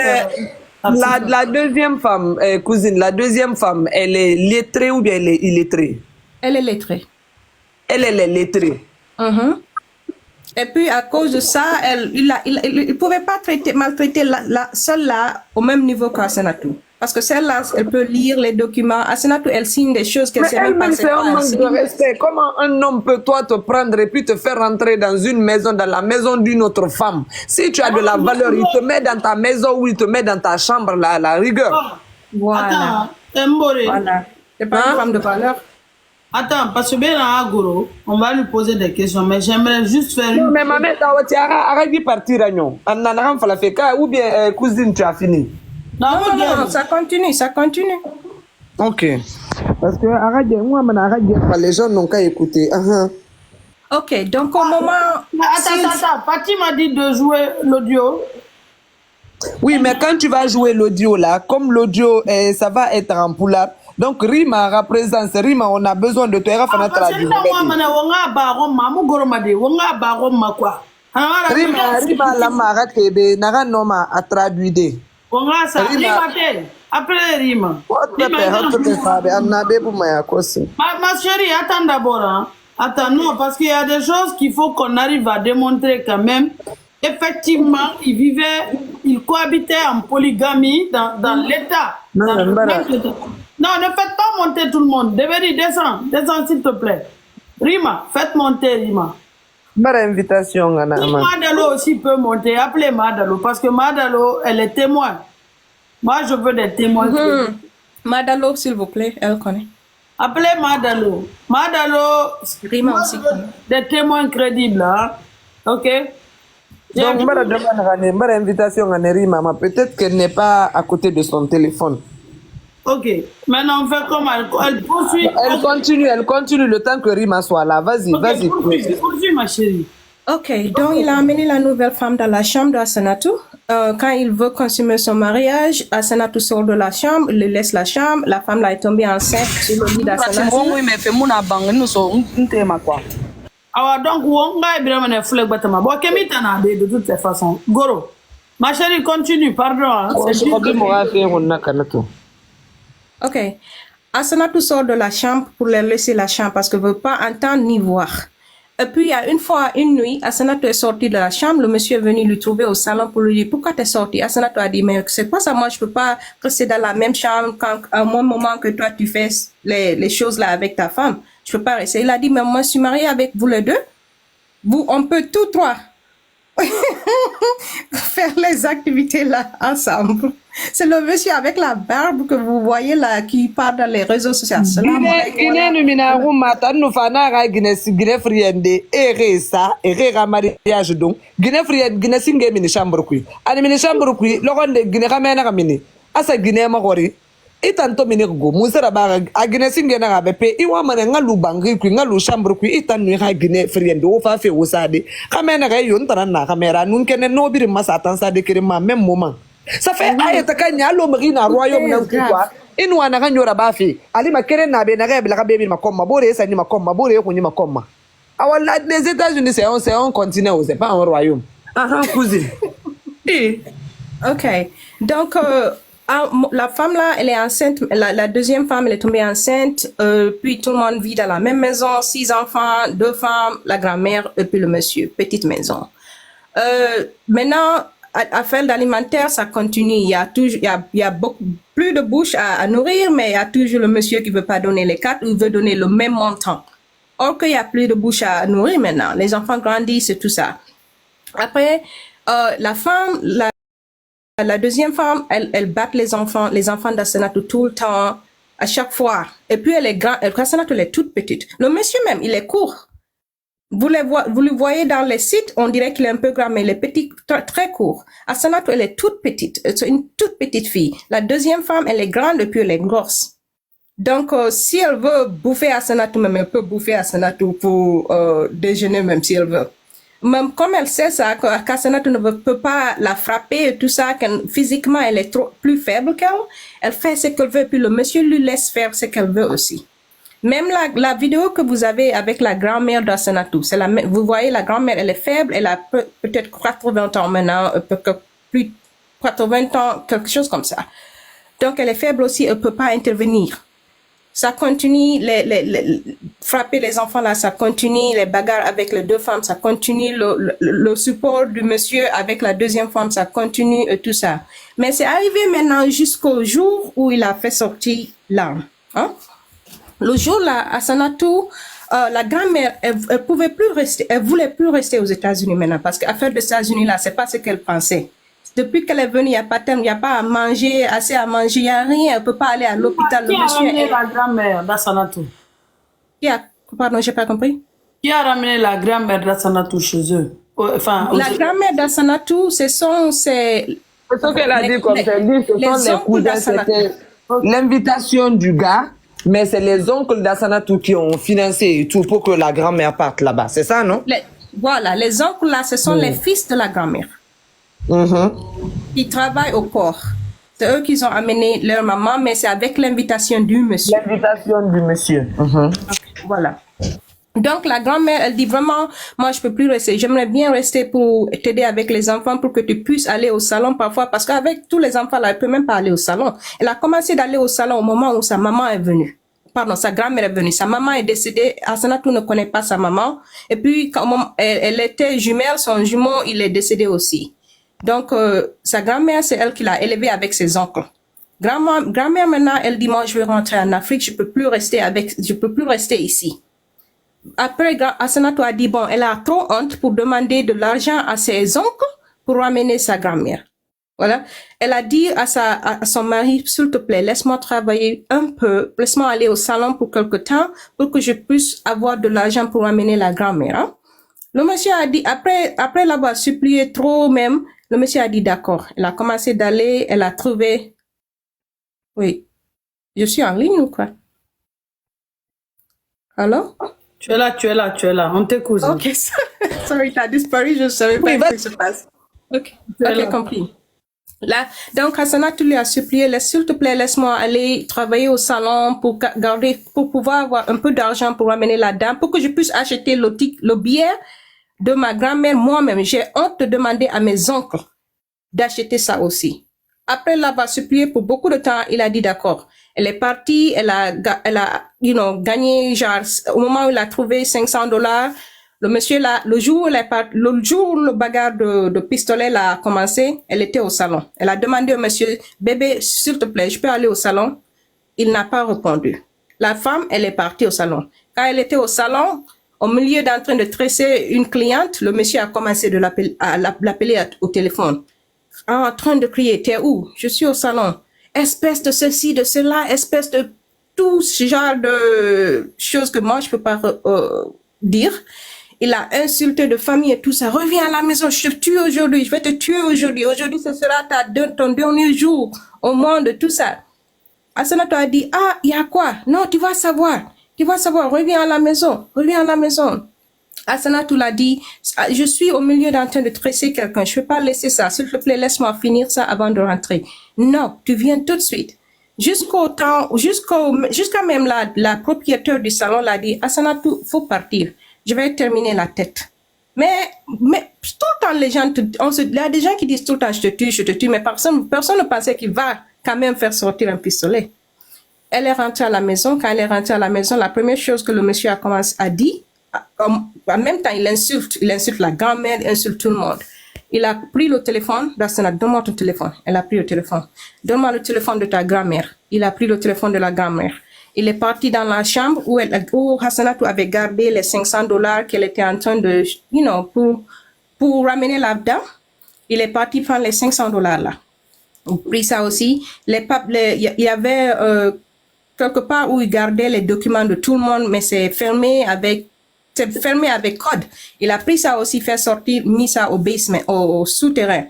La deuxième femme, cousine, la deuxième femme, elle est lettrée ou bien elle est illettrée? Elle est lettrée. Elle est lettrée. Et puis, à cause de ça, il pouvait pas maltraiter celle-là au même niveau qu'Asenatou. Parce que celle-là, elle peut lire les documents. Asenatou, elle signe des choses qu'elle Mais sait même pas. elle-même, c'est un manque de respect. Comment un homme peut, toi, te prendre et puis te faire rentrer dans une maison, dans la maison d'une autre femme? Si tu as de la valeur, il te met dans ta maison ou il te met dans ta chambre, la rigueur. Voilà. Attends, Mbore. Voilà. C'est pas une femme de valeur. Attends, parce que bien à Agoro, on va lui poser des questions, mais j'aimerais juste faire Non, une... mais maman, arrête de partir, Agnon. Ou bien, cousine, tu as fini. Non, ça continue, ça continue. Ok. Parce que les gens n'ont qu'à écouter. Ok, donc au moment... Attends, Fatih m'a dit de jouer l'audio. Oui, mais quand tu vas jouer l'audio là, comme l'audio, ça va être en poulard. Donc, Rima représente, Rima, on a besoin de toi. Rima, la marade kebe, nara noma a traduire. Après Rima. Ma chérie, attends d'abord. Hein. Attends, non, parce qu'il y a des choses qu'il faut qu'on arrive à démontrer quand même. Effectivement, ils cohabitaient en polygamie dans l'État. Non, ne faites pas monter tout le monde. Deveri, descends s'il te plaît. Rima, faites monter Rima. Invitation, Madalo aussi peut monter. Appelez Madalo parce que Madalo, elle est témoin. Moi, je veux des témoins. Madalo, s'il vous plaît, elle connaît. Appelez Madalo. Madalo, Rima aussi connaît. Des témoins crédibles, hein? Ok? Donc, invitation à Rima, peut-être qu'elle n'est pas à côté de son téléphone. Ok. Maintenant, on fait comment? Elle poursuit. Elle continue le temps que Rima soit là. Vas-y, vas-y. Poursuis, ma chérie. Ok, donc il a amené la nouvelle femme dans la chambre d'Asenatou. Quand il veut consommer son mariage, Asenatou sort de la chambre, il laisse la chambre. La femme là est tombée enceinte sur le lit d'Asenatou. Alors, donc, on va bien flèche battement. Bon, de toutes les façons. Goro. Ma chérie, continue, pardon. Hein. Ok. Asenatou sort de la chambre pour leur laisser la chambre parce qu'elle ne veut pas entendre ni voir. Et puis, il y a une nuit, Asenatou est sorti de la chambre. Le monsieur est venu lui trouver au salon pour lui dire pourquoi tu es sorti. Asenatou a dit mais c'est pas ça, moi je peux pas rester dans la même chambre quand à un moment que toi tu fais les choses là avec ta femme. Je peux pas rester. Il a dit mais moi je suis mariée avec vous les deux. On peut tous trois faire les activités là ensemble. C'est le monsieur avec la barbe que vous voyez là qui parle dans les réseaux sociaux. Itanto minirgo musera ba agine singena ga bepe iwa mane ngalu bangi ku ngalu chambre ku itanu ha gine friende o fa fe wosade kamena ga yon tarana kamera nun kene no biri masa tansa de kirima même moment ça fait ayata kanya lo marina royaume na kwa inwa na kanyora ba fe ali makere na be na ga bila ka be makoma bore sa ni makoma bore ko ni makoma awala les États-Unis c'est un continent c'est pas un royaume cousine. OK, donc la femme là, elle est enceinte. La deuxième femme, elle est tombée enceinte. Puis tout le monde vit dans la même maison. 6 enfants, 2 femmes, la grand-mère et puis le monsieur. Petite maison. Maintenant, affaire d'alimentaire, ça continue. Il y a beaucoup plus de bouches à nourrir, mais il y a toujours le monsieur qui veut pas donner les 4 ou il veut donner le même montant. Or qu'il y a plus de bouches à nourrir maintenant. Les enfants grandissent et tout ça. Après, la femme, la deuxième femme, elle bat les enfants d'Asenatou tout le temps, à chaque fois. Et puis elle est grande, Asenatou elle est toute petite. Le monsieur même, il est court. Vous le voyez dans les sites, on dirait qu'il est un peu grand, mais il est petit, très court. Asenatou, elle est toute petite. C'est une toute petite fille. La deuxième femme, elle est grande et puis elle est grosse. Donc, si elle veut bouffer Asenatou, même elle peut bouffer Asenatou pour déjeuner, même si elle veut. Même comme elle sait ça, qu'Asenatou ne peut pas la frapper et tout ça, physiquement elle est plus faible qu'elle, elle fait ce qu'elle veut, puis le monsieur lui laisse faire ce qu'elle veut aussi. Même la vidéo que vous avez avec la grand-mère d'Asenatou, vous voyez la grand-mère, elle est faible, elle a peut-être 80 ans maintenant, plus 80 ans, quelque chose comme ça. Donc, elle est faible aussi, elle peut pas intervenir. Ça continue, frapper les enfants là, ça continue, les bagarres avec les deux femmes, ça continue, le support du monsieur avec la deuxième femme, ça continue et tout ça. Mais c'est arrivé maintenant jusqu'au jour où il a fait sortir l'arme. Hein? Le jour là, à Sanatou, la grand-mère, elle pouvait plus rester, elle voulait plus rester aux États-Unis maintenant parce qu'affaire des États-Unis là, c'est pas ce qu'elle pensait. Depuis qu'elle est venue, il n'y a pas terme, il n'y a pas à manger, assez à manger, il n'y a rien, elle ne peut pas aller à l'hôpital. Qui a ramené la grand-mère d'Assanatou? Pardon, j'ai pas compris. Qui a ramené la grand-mère d'Assanatou chez eux? Enfin, la grand-mère d'Assanatou, c'est ce qu'elle a dit, comme elle dit, ce sont les cousins, c'était l'invitation du gars, mais c'est les oncles d'Assanatou qui ont financé et tout pour que la grand-mère parte là-bas, c'est ça, non? Voilà, les oncles là, ce sont les fils de la grand-mère. Qui travaillent au port. C'est eux qui ont amené leur maman, mais c'est avec l'invitation du monsieur. L'invitation du monsieur. Voilà. Donc, la grand-mère, elle dit vraiment, moi, je peux plus rester. J'aimerais bien rester pour t'aider avec les enfants pour que tu puisses aller au salon parfois, parce qu'avec tous les enfants là, elle peut même pas aller au salon. Elle a commencé d'aller au salon au moment où sa maman est venue. Pardon, sa grand-mère est venue. Sa maman est décédée. Assanatou ne connaît pas sa maman. Et puis, quand elle était jumelle, son jumeau, il est décédé aussi. Donc, sa grand-mère, c'est elle qui l'a élevée avec ses oncles. Grand-mère, maintenant, elle dit, moi, je vais rentrer en Afrique, je peux plus rester ici. Après, Assanatou a dit, bon, elle a trop honte pour demander de l'argent à ses oncles pour ramener sa grand-mère. Voilà. Elle a dit à son mari, s'il te plaît, laisse-moi travailler un peu, laisse-moi aller au salon pour quelque temps pour que je puisse avoir de l'argent pour ramener la grand-mère, hein. Le monsieur a dit, après l'avoir supplié trop même, le monsieur a dit d'accord. Elle a commencé d'aller, elle a trouvé... Oui. Je suis en ligne ou quoi? Allô? Tu es là. On t'écoute. Ok, sorry, t'as disparu, je ne savais pas ce qui se passe. Ok, compris. Là, donc Assanatou lui a supplié, s'il te plaît, laisse-moi aller travailler au salon pour pouvoir avoir un peu d'argent pour ramener la dame, pour que je puisse acheter le billet de ma grand-mère moi-même. J'ai honte de demander à mes oncles d'acheter ça aussi. Après l'avoir supplié pour beaucoup de temps, il a dit d'accord. Elle est partie, elle a, gagné, genre, au moment où il a trouvé $500, le monsieur là, le jour où le bagarre de pistolet là a commencé, elle était au salon. Elle a demandé au monsieur, bébé, s'il te plaît, je peux aller au salon? Il n'a pas répondu. La femme, elle est partie au salon. Quand elle était au salon, au milieu d'en train de tresser une cliente, le monsieur a commencé de l'appeler au téléphone. En train de crier, t'es où? Je suis au salon. Espèce de ceci, de cela, espèce de tout ce genre de choses que moi, je peux pas dire. Il a insulté de famille et tout ça. Reviens à la maison, je te tue aujourd'hui, je vais te tuer aujourd'hui. Aujourd'hui, ce sera ton dernier jour au monde, tout ça. Assanatou a dit, ah, il y a quoi? Non, tu vas savoir, reviens à la maison. Assanatou l'a dit, je suis au milieu d'en train de tresser quelqu'un, je ne peux pas laisser ça, s'il te plaît, laisse-moi finir ça avant de rentrer. Non, tu viens tout de suite. Jusqu'à même la propriétaire du salon l'a dit, Assanatou, faut partir. Je vais terminer la tête. Mais tout le temps, les gens, il y a des gens qui disent tout le temps, je te tue, mais personne ne pensait qu'il va quand même faire sortir un pistolet. Elle est rentrée à la maison. Quand elle est rentrée à la maison, la première chose que le monsieur a commencé à dire, en même temps, il insulte la grand-mère, il insulte tout le monde. Il a pris le téléphone, donne-moi ton téléphone. Elle a pris le téléphone. Donne-moi le téléphone de ta grand-mère. Il a pris le téléphone de la grand-mère. Il est parti dans la chambre où Assanatou avait gardé les $500 qu'elle était en train de, pour ramener la dame. Il est parti prendre les $500 là. Il a pris ça aussi. Il y avait quelque part où il gardait les documents de tout le monde, mais c'est fermé avec code. Il a pris ça aussi, fait sortir, mis ça au basement, au souterrain.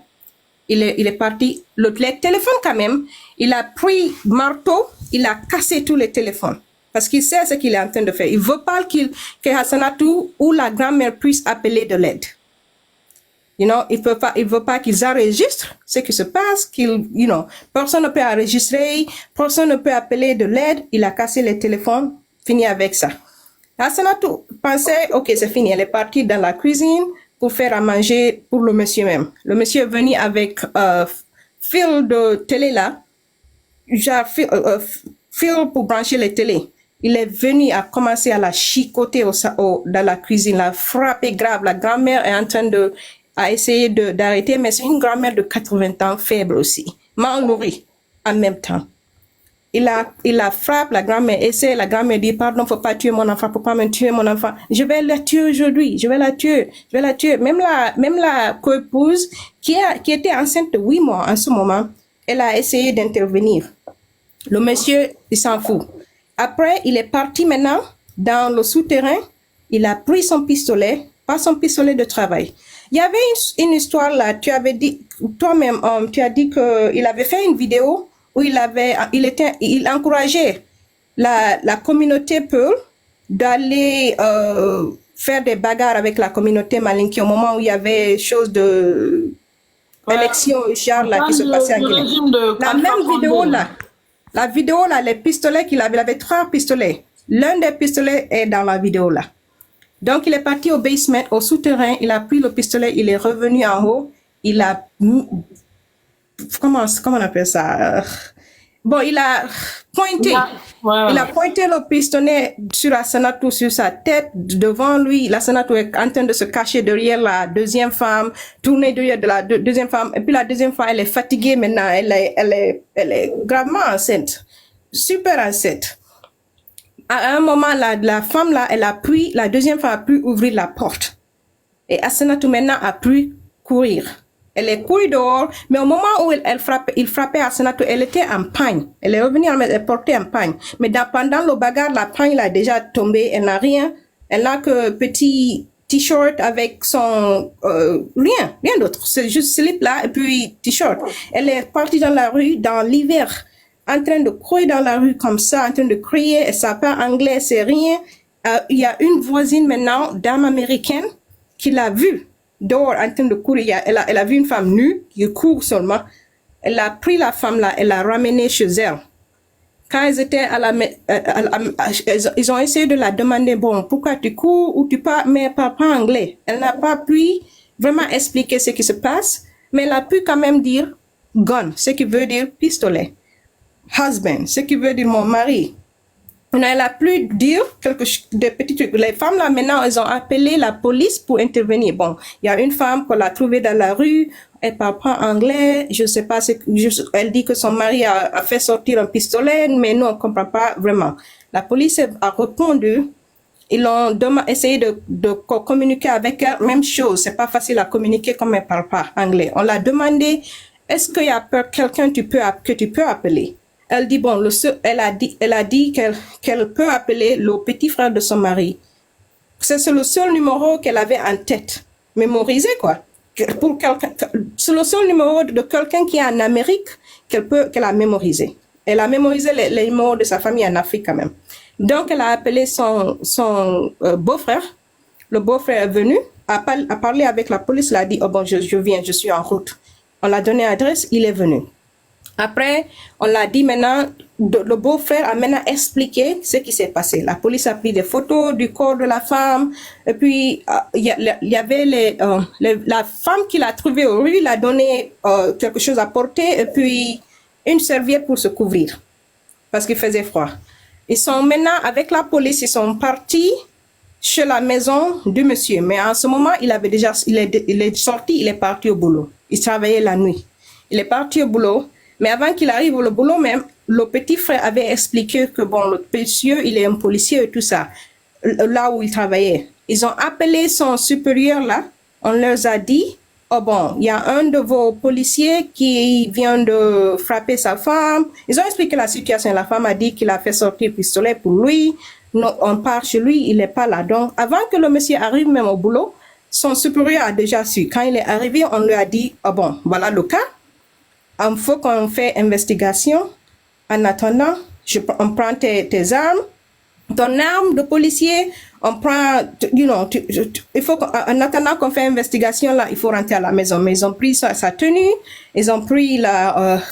Il est parti. Les téléphones quand même, il a pris marteau, il a cassé tous les téléphones. Parce qu'il sait ce qu'il est en train de faire. Il veut pas que Assanatou ou la grand-mère puisse appeler de l'aide. Il veut pas qu'ils enregistrent ce qui se passe, personne ne peut enregistrer, personne ne peut appeler de l'aide. Il a cassé les téléphones, fini avec ça. Assanatou pensait, ok, c'est fini. Elle est partie dans la cuisine pour faire à manger pour le monsieur même. Le monsieur est venu avec fil de télé là, genre fil pour brancher les télés. Il est venu à commencer à la chicoter dans la cuisine, la frapper grave. La grand-mère est en train à essayer d'arrêter, mais c'est une grand-mère de 80 ans, faible aussi, mal nourrie en même temps. Il la frappe, la grand-mère essaie, la grand-mère dit, pardon, faut pas tuer mon enfant, faut pas me tuer mon enfant. Je vais la tuer aujourd'hui, je vais la tuer. Même la co-épouse, qui était enceinte de 8 mois en ce moment, elle a essayé d'intervenir. Le monsieur, il s'en fout. Après, il est parti maintenant dans le souterrain. Il a pris son pistolet, pas son pistolet de travail. Il y avait une histoire là, tu avais dit, toi-même, tu as dit qu'il avait fait une vidéo où il encourageait la communauté Peul d'aller faire des bagarres avec la communauté Malinké au moment où il y avait chose de élection genre là qui se passait en Guinée. La même vidéo là. La vidéo là, les pistolets qu'il avait 3 pistolets. L'un des pistolets est dans la vidéo là. Donc il est parti au basement, au souterrain, il a pris le pistolet, il est revenu en haut, il a comment on appelle ça? Bon, il a pointé. Il a pointé le pistolet sur Asanatou, sur sa tête, devant lui. Asanatou est en train de se cacher derrière la deuxième femme, tourner derrière de la deuxième femme. Et puis la deuxième femme, elle est fatiguée maintenant. Elle est gravement enceinte. Super enceinte. À un moment, la femme là, la deuxième femme a pu ouvrir la porte. Et Asanatou maintenant a pu courir. Elle est courue dehors, mais au moment où il frappait Asanatou, elle était en pagne. Elle est revenue, elle portait en pagne. Mais pendant le bagarre, la pagne a déjà tombé. Elle n'a rien. Elle n'a que petit t-shirt avec son rien d'autre. C'est juste slip là et puis t-shirt. Elle est partie dans la rue dans l'hiver, en train de courir dans la rue comme ça, en train de crier. Elle ne parle pas anglais, c'est rien. Il y a une voisine maintenant, dame américaine, qui l'a vue dehors en train de courir. Elle a vu une femme nue qui court seulement. Elle a pris la femme là, elle l'a ramenée chez elle. Quand ils étaient ils ont essayé de la demander, bon, pourquoi tu cours ou tu parles, mais elle parle pas anglais. Elle n'a pas pu vraiment expliquer ce qui se passe, mais elle a pu quand même dire gun, ce qui veut dire pistolet. Husband, ce qui veut dire mon mari. Elle a pu dire des petits trucs. Les femmes là maintenant, elles ont appelé la police pour intervenir. Bon, il y a une femme qu'on a trouvée dans la rue. Elle parle pas anglais. Je sais pas. Elle dit que son mari a fait sortir un pistolet, mais nous on comprend pas vraiment. La police a répondu. Ils ont essayé de communiquer avec elle. Même chose. C'est pas facile à communiquer comme elle parle pas anglais. On l'a demandé. Est-ce qu'il y a quelqu'un que tu peux appeler? Elle dit bon, elle a dit qu'elle peut appeler le petit frère de son mari. C'est le seul numéro qu'elle avait en tête, mémorisé quoi. C'est le seul numéro de quelqu'un qui est en Amérique qu'elle a mémorisé. Elle a mémorisé les numéros de sa famille en Afrique quand même. Donc elle a appelé son beau-frère. Le beau-frère est venu, a parlé avec la police, il a dit oh bon je viens, je suis en route. On l'a donné l'adresse, il est venu. Après, on l'a dit maintenant, le beau-frère a maintenant expliqué ce qui s'est passé. La police a pris des photos du corps de la femme. Et puis, il y avait la femme qu'il a trouvée au rue, il a donné quelque chose à porter et puis une serviette pour se couvrir parce qu'il faisait froid. Ils sont maintenant, avec la police, ils sont partis chez la maison du monsieur. Mais en ce moment, il est sorti, il est parti au boulot. Il travaillait la nuit. Il est parti au boulot. Mais avant qu'il arrive au boulot même, le petit frère avait expliqué que bon, le monsieur, il est un policier et tout ça, là où il travaillait. Ils ont appelé son supérieur là, on leur a dit, oh bon, il y a un de vos policiers qui vient de frapper sa femme. Ils ont expliqué la situation. La femme a dit qu'il a fait sortir le pistolet pour lui. On part chez lui, il n'est pas là. Donc, avant que le monsieur arrive même au boulot, son supérieur a déjà su. Quand il est arrivé, on lui a dit, oh bon, voilà le cas. Il faut qu'on fait investigation. En attendant, on prend tes armes, ton arme de policier, on prend, il faut en attendant qu'on fait investigation là, il faut rentrer à la maison. Mais ils ont pris sa tenue, ils ont pris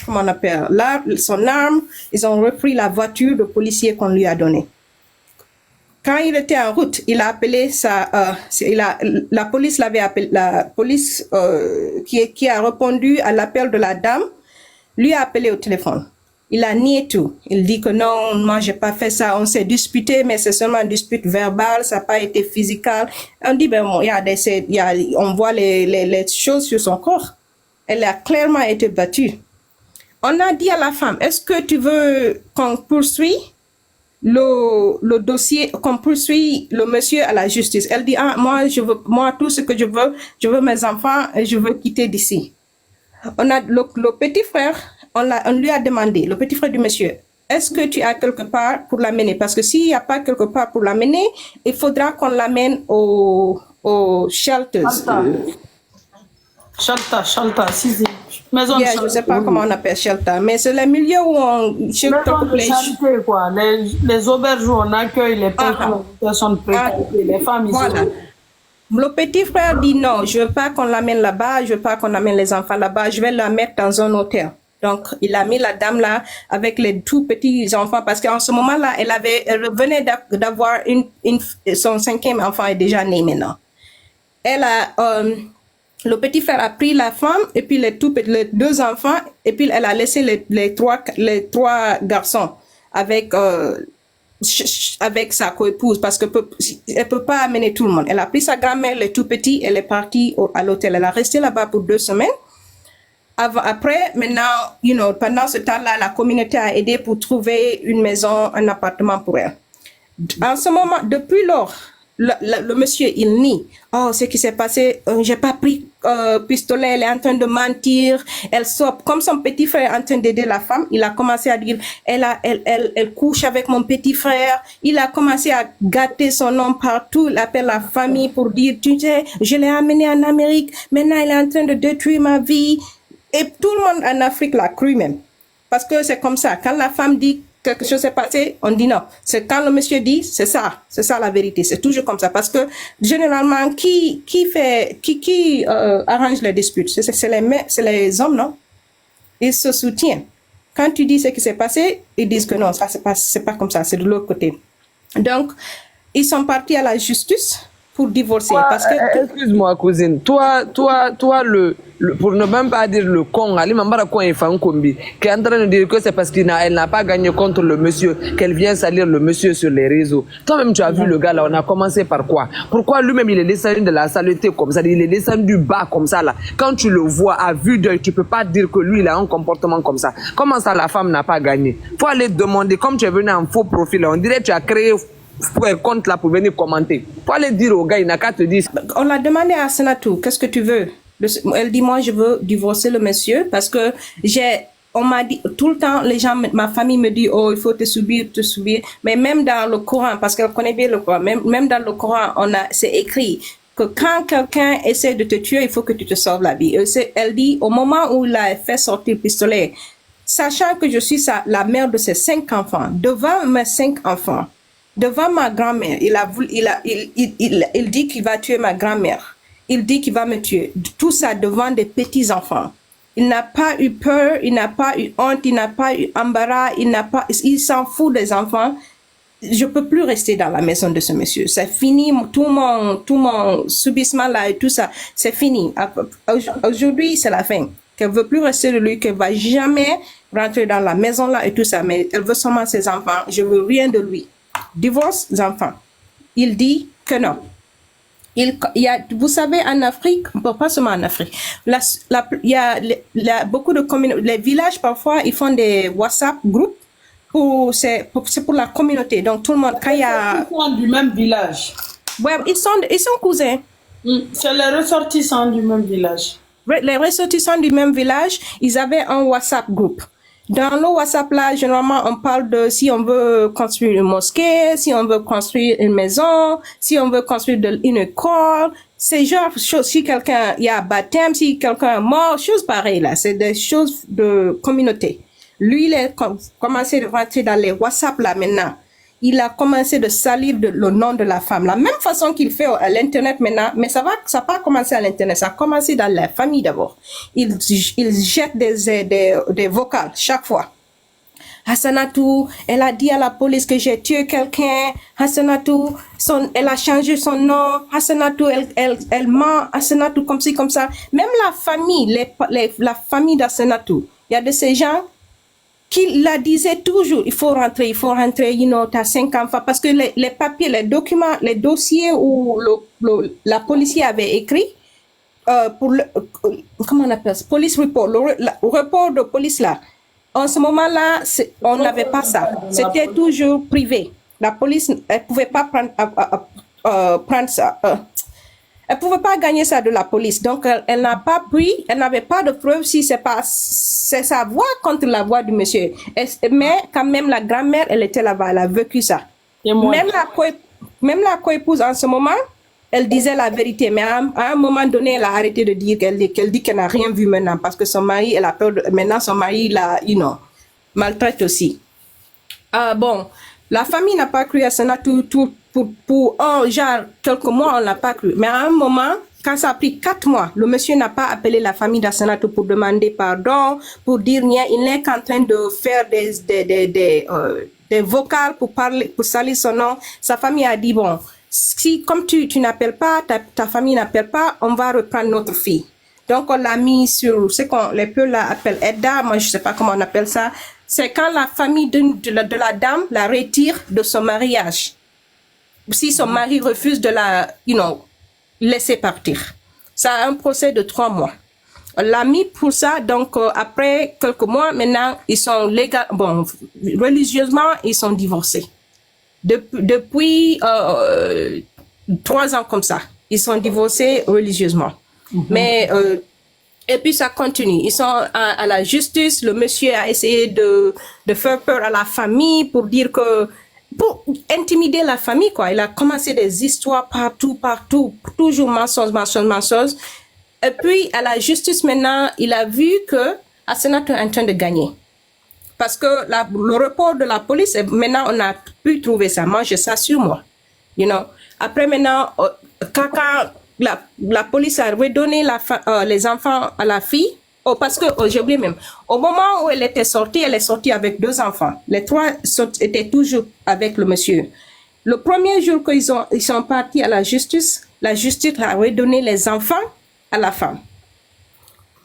comment on appelle, son arme, ils ont repris la voiture de policier qu'on lui a donnée. Quand il était en route, il a appelé la police l'avait appelé, la police qui a répondu à l'appel de la dame. lui a appelé au téléphone. Il a nié tout. Il dit que non, moi j'ai pas fait ça. On s'est disputé, mais c'est seulement une dispute verbale, ça n'a pas été physical. On dit ben bon, on voit les choses sur son corps. Elle a clairement été battue. On a dit à la femme, est-ce que tu veux qu'on poursuive le dossier, qu'on poursuit le monsieur à la justice? Elle dit, ah, moi, tout ce que je veux mes enfants et je veux quitter d'ici. On a le petit frère, on lui a demandé, le petit frère du monsieur, est-ce que tu as quelque part pour l'amener? Parce que s'il n'y a pas quelque part pour l'amener, il faudra qu'on l'amène au shelters. Shelter, si. Maison de Je ne sais pas comment on appelle shelter, mais c'est le milieu où on... Maison de charité, quoi. Les auberges où on accueille les personnes précarisées, les femmes isolées. Voilà. Le petit frère dit non, je veux pas qu'on l'amène là-bas, je veux pas qu'on amène les enfants là-bas, je vais la mettre dans un hôtel. Donc, il a mis la dame là avec les tout petits enfants parce qu'en ce moment-là, elle venait d'avoir son 5e enfant est déjà né maintenant. Le petit frère a pris la femme et puis les 2 enfants et puis elle a laissé les trois garçons avec sa coépouse parce que elle peut pas amener tout le monde. Elle a pris sa grand-mère, les tout petits, elle est partie à l'hôtel. Elle a resté là-bas pour 2 semaines. Après, maintenant, pendant ce temps-là, la communauté a aidé pour trouver une maison, un appartement pour elle. En ce moment, depuis lors, le monsieur, il nie. Oh, ce qui s'est passé, j'ai pas pris pistolet, elle est en train de mentir, elle sort. Comme son petit frère est en train d'aider la femme, il a commencé à dire, elle couche avec mon petit frère. Il a commencé à gâter son nom partout. Il appelle la famille pour dire, tu sais, je l'ai amené en Amérique, maintenant elle est en train de détruire ma vie. Et tout le monde en Afrique l'a cru même. Parce que c'est comme ça. Quand la femme dit quelque chose s'est passé, on dit non. C'est quand le monsieur dit, c'est ça la vérité. C'est toujours comme ça. Parce que généralement, qui arrange les disputes? C'est les hommes, non? Ils se soutiennent. Quand tu dis ce qui s'est passé, ils disent que non, ça c'est pas comme ça, c'est de l'autre côté. Donc, ils sont partis à la justice pour divorcer. Parce que excuse-moi, cousine. Toi, pour ne même pas dire le con, Ali Mambara Kon et Fankombi, qui est en train de dire que c'est parce qu'elle n'a pas gagné contre le monsieur, qu'elle vient salir le monsieur sur les réseaux. Toi-même, tu as vu le gars là, on a commencé par quoi? Pourquoi lui-même, il est descendu de la saleté comme ça, il est descendu bas comme ça là. Quand tu le vois à vue d'œil, tu peux pas dire que lui, il a un comportement comme ça. Comment ça, la femme n'a pas gagné? Faut aller demander, comme tu es venu en faux profil, on dirait que tu as créé un compte là pour venir commenter. Faut aller dire au gars, il n'a qu'à te dire. On l'a demandé à Senatou, qu'est-ce que tu veux? Elle dit, moi, je veux divorcer le monsieur parce que on m'a dit, tout le temps, les gens, ma famille me dit, oh, il faut te subir. Mais même dans le Coran, parce qu'elle connaît bien le Coran, même dans le Coran, c'est écrit que quand quelqu'un essaie de te tuer, il faut que tu te sauves la vie. Elle dit, au moment où il a fait sortir le pistolet, sachant que je suis la mère de ses 5 enfants, devant mes 5 enfants, devant ma grand-mère, il dit qu'il va tuer ma grand-mère. Il dit qu'il va me tuer. Tout ça devant des petits-enfants. Il n'a pas eu peur, il n'a pas eu honte, il n'a pas eu embarras, il s'en fout des enfants. Je peux plus rester dans la maison de ce monsieur. C'est fini, tout mon subissement là et tout ça, c'est fini. Aujourd'hui, c'est la fin. Qu'elle veut plus rester de lui, qu'elle va jamais rentrer dans la maison là et tout ça, mais elle veut seulement ses enfants. Je veux rien de lui. Divorce des enfants. Il dit que non. Vous savez, en Afrique, pas seulement en Afrique, il y a beaucoup de communautés. Les villages, parfois, ils font des WhatsApp groupes. C'est pour la communauté. Donc, tout le monde, quand il y a... Ils sont du même village. Ouais, ils sont cousins. C'est les ressortissants du même village. Les ressortissants du même village, ils avaient un WhatsApp groupe. Dans le WhatsApp là, généralement, on parle de si on veut construire une mosquée, si on veut construire une maison, si on veut construire une école. C'est genre, si quelqu'un, il y a baptême, si quelqu'un est mort, choses pareilles là. C'est des choses de communauté. Lui, il a commencé de rentrer dans les WhatsApp là maintenant. Il a commencé de salir le nom de la femme. La même façon qu'il fait à l'internet maintenant, mais ça n'a pas commencé à l'internet, ça a commencé dans la famille d'abord. Il jette des vocales chaque fois. Hassanatou, elle a dit à la police que j'ai tué quelqu'un. Hassanatou, elle a changé son nom. Hassanatou, elle ment. Hassanatou, comme ci, comme ça. Même la famille, la famille d'Hassanatou, Il y a de ces gens qui la disaient toujours, il faut rentrer, t'as 5 enfants, parce que les papiers, les documents, les dossiers où la police avait écrit, pour le, comment on appelle ça, police report, le report de police là, en ce moment-là, on n'avait pas ça. C'était toujours privé. La police, elle pouvait pas prendre ça. Elle pouvait pas gagner ça de la police. Donc, elle n'a pas pris, elle n'avait pas de preuve si c'est sa voix contre la voix du monsieur. Mais quand même, la grand-mère, elle était là-bas, elle a vécu ça. Même la co-épouse en ce moment, elle disait la vérité, mais à un moment donné, elle a arrêté de dire qu'elle dit qu'elle n'a rien vu maintenant parce que son mari, elle a peur maintenant son mari la, maltraite aussi. Bon, la famille n'a pas cru à ça pour quelques mois, on l'a pas cru. Mais à un moment, quand ça a pris 4 mois, le monsieur n'a pas appelé la famille d'Assenatou pour demander pardon, pour dire rien. Il n'est qu'en train de faire des vocales pour salir son nom. Sa famille a dit, bon, si comme tu n'appelles pas, ta famille n'appelle pas, on va reprendre notre fille. Donc, on l'a mis sur ce qu'on les peu appellent Edda, moi je sais pas comment on appelle ça. C'est quand la famille de la dame la retire de son mariage. Si son mari refuse de la, laisser partir. Ça a un procès de 3 mois. On l'a mis pour ça, donc après quelques mois, maintenant, ils sont religieusement, ils sont divorcés. Depuis 3 ans comme ça, ils sont divorcés religieusement. Mais et puis ça continue. Ils sont à la justice. Le monsieur a essayé de faire peur à la famille pour dire que pour intimider la famille quoi. Il a commencé des histoires partout, toujours mensonges. Et puis à la justice maintenant, il a vu que Assenatou est en train de gagner. Parce que le report de la police, maintenant, on a pu trouver ça. Moi, je s'assure, moi. Après, maintenant, quand la police a redonné les enfants à la fille, parce que, j'ai oublié même, au moment où elle est sortie avec 2 enfants. Les 3 étaient toujours avec le monsieur. Le premier jour qu'ils sont partis à la justice a redonné les enfants à la femme.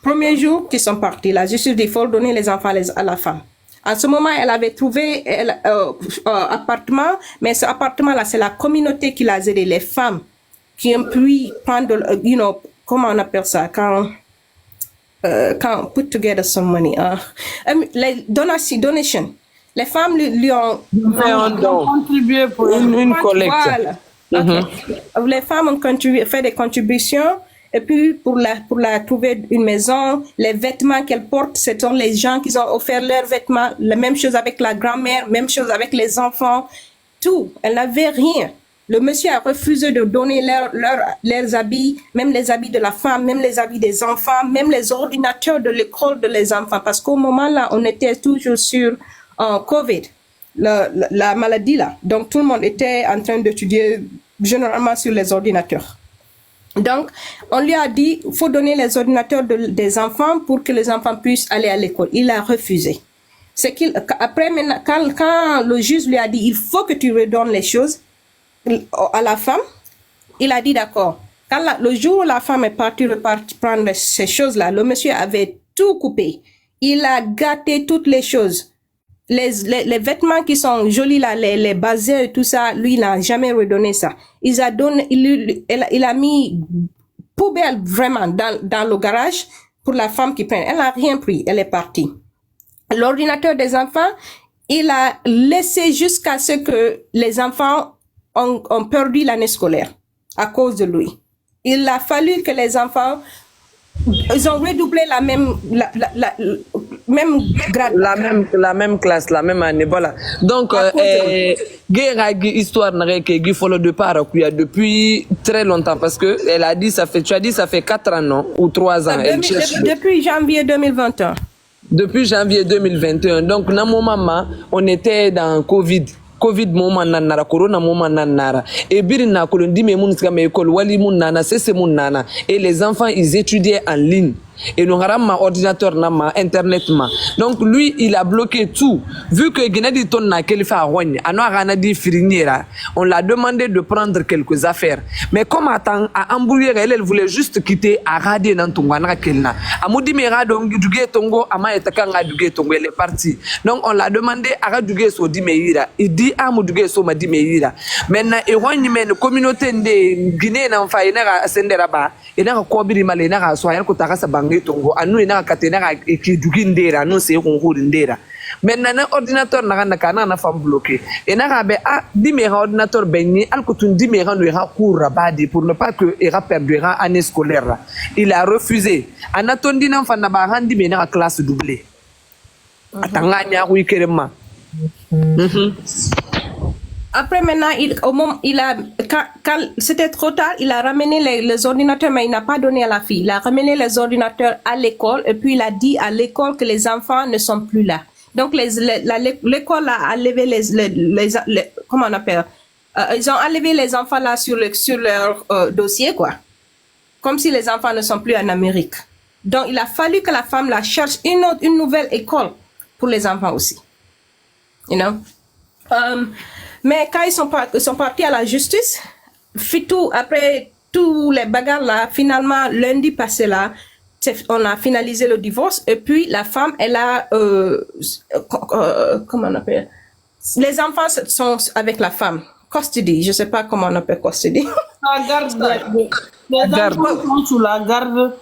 Premier jour qu'ils sont partis, la justice dit qu'il faut donner les enfants à la femme. En ce moment, elle avait trouvé appartement, mais ce appartement-là, c'est la communauté qui l'a aidé, les femmes qui ont pu prendre, comment on appelle ça, quand put together some money, les donations. Les femmes lui ont contribué pour une collecte. Voilà. Okay. Les femmes ont fait des contributions. Et puis, pour la trouver une maison, les vêtements qu'elle porte, ce sont les gens qui ont offert leurs vêtements. La même chose avec la grand-mère, même chose avec les enfants. Tout. Elle n'avait rien. Le monsieur a refusé de donner leurs habits, même les habits de la femme, même les habits des enfants, même les ordinateurs de l'école de les enfants. Parce qu'au moment-là, on était toujours sur COVID, la maladie là. Donc, tout le monde était en train d'étudier généralement sur les ordinateurs. Donc, on lui a dit, il faut donner les ordinateurs des enfants pour que les enfants puissent aller à l'école. Il a refusé. Après, quand le juge lui a dit, il faut que tu redonnes les choses à la femme, il a dit d'accord. Le jour où la femme est partie prendre ces choses-là, le monsieur avait tout coupé. Il a gâté toutes les choses. Les vêtements qui sont jolis là, les bassins et tout ça, lui, il n'a jamais redonné ça. Il a mis poubelle vraiment dans le garage pour la femme qui prend. Elle n'a rien pris, elle est partie. L'ordinateur des enfants, il a laissé jusqu'à ce que les enfants ont perdu l'année scolaire à cause de lui. Il a fallu que les enfants, ils ont redoublé la même grade. La même classe, la même année, voilà. Donc, histoire qui follow de part depuis très longtemps parce que elle a dit tu as dit ça fait 4 ans non ou 3 ans. Depuis janvier 2021. Depuis janvier 2021. Donc, dans mon maman, on était dans Covid moment nanara corona moment nanara et birina kolon dime mun ska me école wali mun nana c'est mun nana et les enfants ils étudiaient en ligne et nous avons ordinateur internet donc lui il a bloqué tout vu que Guinée ton na quel fait on l'a demandé de prendre quelques affaires mais comme à embrouiller elle voulait juste quitter à rader dans ton wana kelna amudi mera donc dugué tongo ama etakanga dugué tongo elle est partie donc on l'a demandé à dugué so di meira il dit amudugué so ma di meira maintenant et wani men communauté de Guinée na fa ina sendera ba ina ko biri male ina so ayar ko takasa bangi tongo anu ina katena ki dugindera no se ko ndera maintenant na ordinateur na kana na fam bloqué et na be a di meira ordinateur benni al ko tun di meira no ira cours rabadi pour ne pas que ira perdre année scolaire il a refusé anatondi na fa na ba handi me na classe doublée atanga nya ku ikerema Après, maintenant, au moment, quand c'était trop tard, il a ramené les ordinateurs, mais il n'a pas donné à la fille. Il a ramené les ordinateurs à l'école et puis il a dit à l'école que les enfants ne sont plus là. Donc, l'école a enlevé comment on appelle? Ils ont enlevé les enfants là sur leur dossier, quoi. Comme si les enfants ne sont plus en Amérique. Donc, il a fallu que la femme la cherche une nouvelle école pour les enfants aussi. You know? Mais quand ils sont partis à la justice, après tous les bagarres là, finalement, lundi passé là, on a finalisé le divorce et puis la femme, elle a, comment on appelle? Les enfants sont avec la femme. Custody, je sais pas comment on appelle custody. La garde. Les enfants sont sous la garde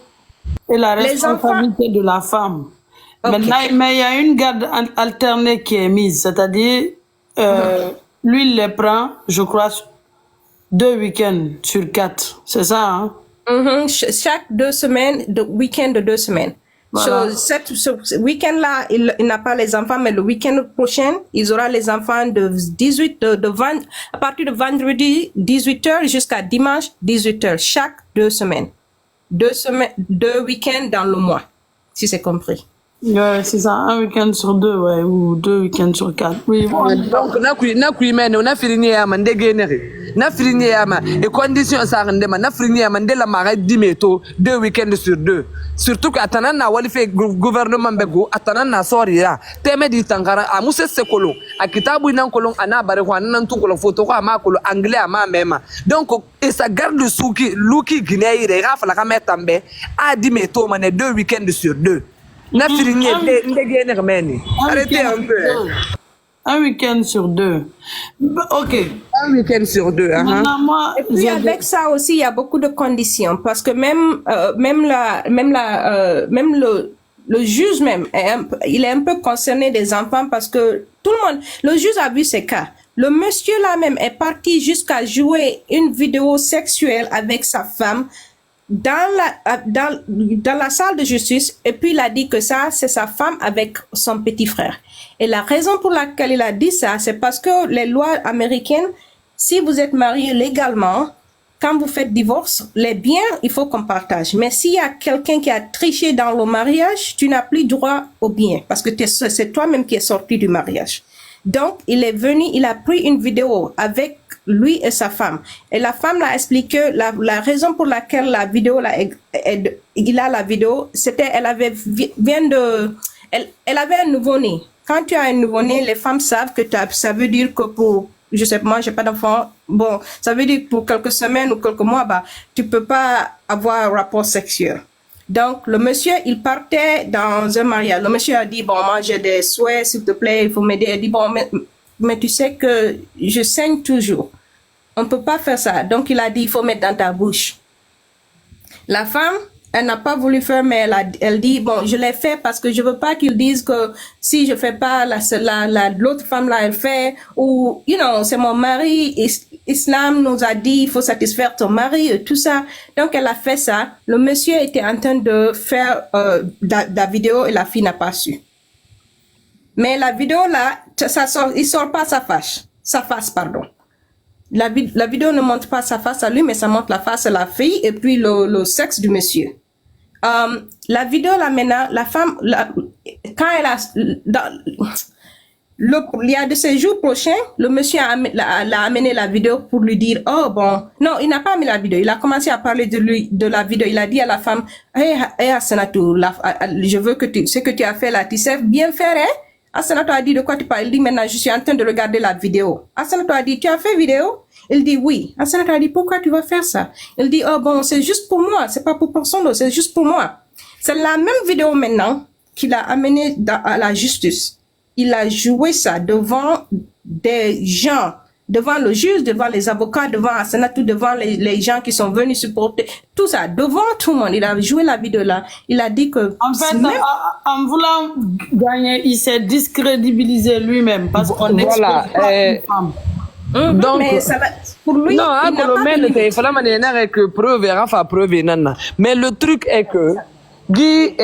et la responsabilité de la femme. Okay. Maintenant, mais il y a une garde alternée qui est mise, c'est-à-dire, lui, il les prend, je crois, 2 week-ends sur 4. C'est ça, hein? Chaque 2 semaines, week-end de 2 semaines. Voilà. Ce week-end-là, il n'a pas les enfants, mais le week-end prochain, il aura les enfants à partir de vendredi 18h jusqu'à dimanche 18h, chaque 2 semaines. 2 week-ends dans le mois, si c'est compris. Ouais, c'est ça, un week-end sur 2, ouais, ou 2 week-ends sur 4. Oui, bon. Donc, on a fini à man na fini à ma et conditions ça rende na fini à man de la marée 10 métaux 2 week-ends sur 2. Surtout qu'atana na wali fait gouvernement bego atana na soria teme di tangara a musse sekolo a kitabu ina kolon ana bare ko nan tu kolon photo ko ama kolon anglais ama mema donc et ça garde souki luki guinée ire rafa la kametambe a 10 métaux man 2 week-ends sur 2. Na fini arrêtez un peu. Un week-end sur 2. Ok. Un week-end sur 2. Moi, et puis avec ça aussi, il y a beaucoup de conditions parce que même le juge même, il est un peu concerné des enfants parce que tout le monde, le juge a vu ces cas. Le monsieur là même est parti jusqu'à jouer une vidéo sexuelle avec sa femme dans la salle de justice et puis il a dit que ça c'est sa femme avec son petit frère. Et la raison pour laquelle il a dit ça, c'est parce que les lois américaines, si vous êtes marié légalement, quand vous faites divorce, les biens, il faut qu'on partage. Mais s'il y a quelqu'un qui a triché dans le mariage, tu n'as plus droit aux biens parce que c'est toi-même qui es sorti du mariage. Donc, il est venu, il a pris une vidéo avec lui et sa femme. Et la femme l'a expliqué, la raison pour laquelle la vidéo, il a la vidéo, c'était, elle avait un nouveau-né. Quand tu as un nouveau-né, les femmes savent que ça veut dire que je sais pas, moi, j'ai pas d'enfant. Bon, ça veut dire que pour quelques semaines ou quelques mois, tu peux pas avoir un rapport sexuel. Donc, le monsieur, il partait dans un mariage. Le monsieur a dit, bon, moi, j'ai des souhaits, s'il te plaît, il faut m'aider. Il a dit, bon, mais tu sais que je saigne toujours. On peut pas faire ça. Donc, il a dit, il faut mettre dans ta bouche. La femme, elle n'a pas voulu faire, mais elle dit, bon, je l'ai fait parce que je veux pas qu'ils disent que si je fais pas, l'autre femme là, elle fait, ou, c'est mon mari, Islam nous a dit, il faut satisfaire ton mari, et tout ça. Donc, elle a fait ça. Le monsieur était en train de faire la vidéo et la fille n'a pas su. Mais la vidéo là, il sort pas sa face, pardon. La vidéo ne montre pas sa face à lui, mais ça montre la face à la fille et puis le sexe du monsieur. La vidéo là maintenant, la femme, quand elle a, il y a de ces jours prochains, le monsieur l'a amené la vidéo pour lui dire, oh bon, non, il n'a pas mis la vidéo. Il a commencé à parler de la vidéo. Il a dit à la femme, hey Assenatou, je veux que ce que tu as fait là, tu sais bien faire, hein? Assenatou a dit, de quoi tu parles? Il dit, maintenant, je suis en train de regarder la vidéo. Assenatou a dit, tu as fait vidéo? Il dit, oui. Assenatou a dit, pourquoi tu vas faire ça? Il dit, oh bon, c'est juste pour moi, c'est pas pour personne d'autre, c'est juste pour moi. C'est la même vidéo maintenant qu'il a amené à la justice. Il a joué ça devant des gens, devant le juge, devant les avocats, devant Assenatou, devant les gens qui sont venus supporter, tout ça, devant tout le monde. Il a joué la vidéo là. Il a dit que... En fait, en voulant gagner, il s'est discrédibilisé lui-même parce qu'on expose pas une femme. Donc, mais ça va, pour lui, non, il n'a pas de limite. Mais le truc est que Guy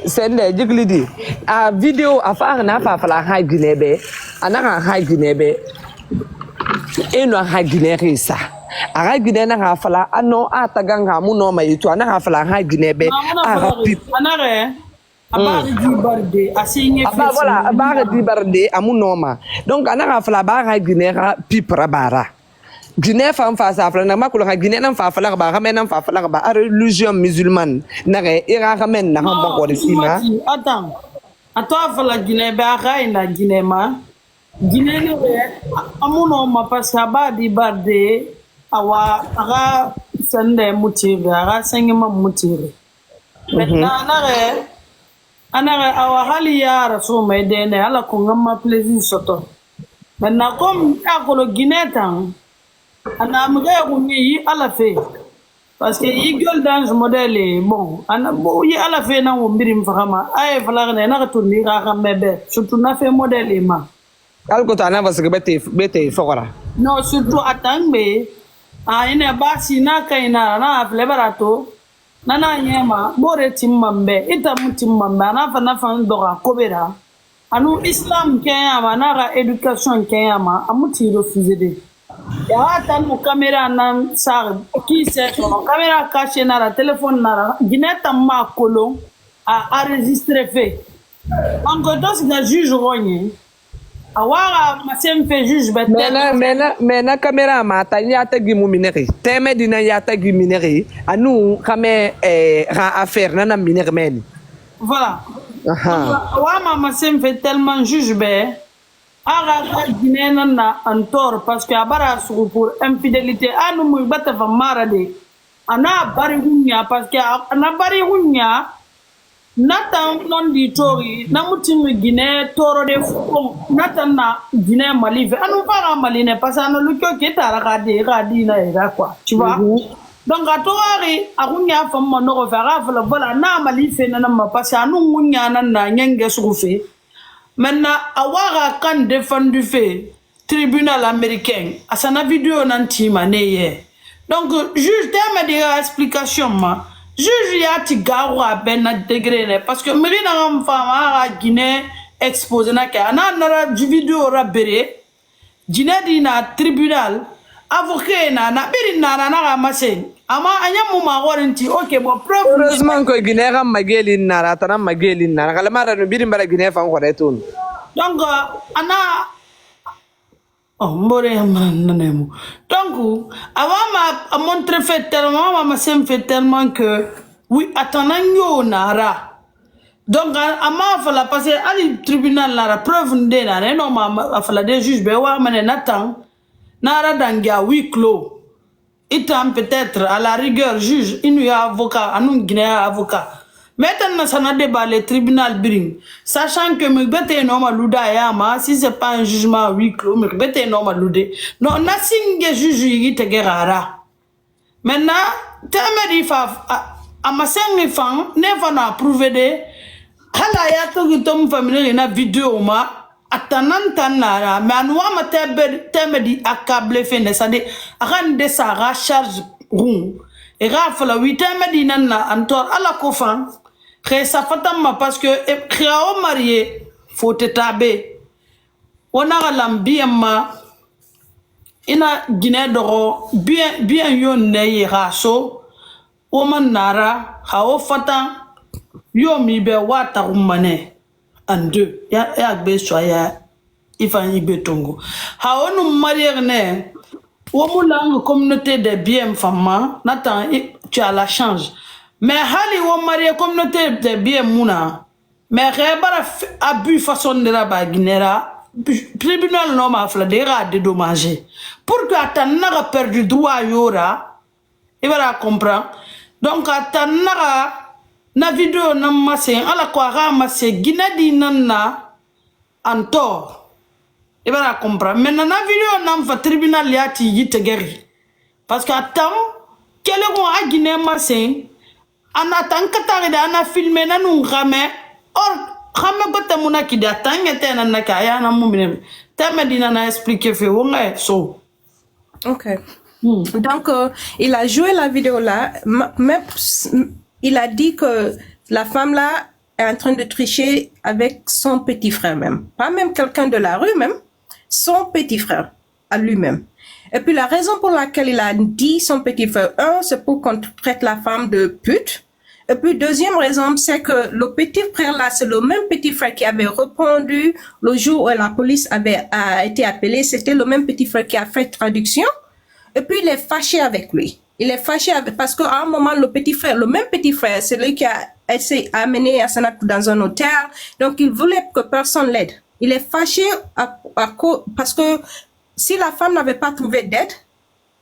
sende jiglidi a vidéo afar na fa fala ha ginebe anaka ha ginebe eno ha ginere sa aga gine na ha fala ano ataganga mu no mayitu anaka fala ha ginebe anare abari di barde asigné aba voilà abari di barde amu noma donc anaka fala ba ha ginera pipra bara Guinée femme face à flan ma ko la Guinée nan fa fala ba ramen nan fa fala ba religion musulmane na re ira ramen na hamba ko sima attends fala Guinée ba ra ina Guinée ma Guinée ne amuno ma passa ba di barde awa aga sande mutire aga sengema mutire anare awa hali ya rasul medene ala ko ngam plaisir soto maintenant comme akolo Guinée tan ana amga yi ala fe parce que igol dans modèle bon ana bo yi ala fe na mbirim fama ay fala na na to ni ga mebe surtout na fe modèle ma alko ta na parce que bete fokora non surtout atangbe a ina basi na kaina na afle barato nana nyema bore timmambe ita mutimmambe na fa ndora kobera anu islam kenya na ga education kenya ma amuti refuser de ya tanu caméra nan sar qui c'est caméra cachée na la téléphone na gineta ma kolon a enregistré fait en dos da juge rogne awara masem fait juge bet mena caméra ma ta ya tagi mu mineri teme dina ya tagi mineri anu kame ra affaire na mineri men voilà awama masem fait tellement juge be aga Guinée na antor parce que abara pour infidélité anu mu bata fa marade ana bari hunya parce que ana bari hunya natan non di tori na mutim Guinée toro de natan na Guinée Mali anu fara Mali ne parce que anu lukyo ketara ka di na era quoi tu vois donc a tori agunya fa mo no fara fa voilà na Mali fe na ma parce que anu munya na nyenge surufe. Maintenant, avoir quand défendu fait tribunal américain, à sa vidéo nanti mané. Donc, juge t'as dit explication ma. Juge ya ti gawa ben na degré parce que meri na am fama à Guinée exposé na ka na vidéo rabere. Guinée di na tribunal avocat na biri na ramasser. Ama anya mu ma warranty OK bon preuve heureusement que Guinée ram mageli na ratana mageli na kala mara no biri mbara Guinée fa ko retun donc ana mbore nanemu donc avant ma montré fait tellement ma sem fait tellement que oui attendant nara donc ama fala passer à le tribunal la preuve ndé na non ma fala des juges be wa mané natan nara dangia huis clos. Itam peut-être à la rigueur juge il y a avocat anu Guinée avocat maintenant ça n'a débat le tribunal bring sachant que me bete normal luda yama si c'est pas un jugement huis clos me bete normal ludé non nothing juge yi te gerara maintenant temedi fa amasengi fan never na approuvé de hala ya to tom famille na vidéo ma atananta nara mais anwa ma temedi accable fin de ça de rende sa recharge room et rafla 8 temedi nanna antor ala ko fan khé sa fatam parce que créao marié faut te taber on a l'ambiama ina Guinée doro bien yonne yiraso o man nara hawo fatan yo mi be wata rumane en deux ya be soya Ifani Betongo. Haonu marierne, Womulang communauté de bien femme, Nathan, tu as la chance. Mais Hali wo marié communauté de bien mouna. Mais Rebara abus façon de la baguinera, tribunal non ma fladera dédommagé. Pourquoi t'as n'a perdu droit yora? Il va comprendre. Donc t'as na vidéo na masse, ala quoi ramasse, guinadi nana en tort. Il va comprendre. Maintenant, la vidéo n'a pas tribunal yati yitegeri. Parce que attends, quel est le Guinée massin? En attendant que tu aies filmé, nous ramène. Or, ramène que tu aies qui d'attendre, tu aies un nakaya, na moumine. Tu as dit na expliqué fait ouais, so. Ok. Donc, il a joué la vidéo là, même il a dit que la femme là est en train de tricher avec son petit frère même. Pas même quelqu'un de la rue même. Son petit frère à lui-même. Et puis la raison pour laquelle il a dit son petit frère, c'est pour qu'on traite la femme de pute. Et puis deuxième raison, c'est que le petit frère là, c'est le même petit frère qui avait répondu le jour où la police a été appelée. C'était le même petit frère qui a fait traduction. Et puis il est fâché avec lui. Il est fâché parce qu'à un moment, le même petit frère, c'est lui qui a essayé d'amener Hassanat dans un hôtel. Donc il voulait que personne l'aide. Il est fâché parce que si la femme n'avait pas trouvé d'aide,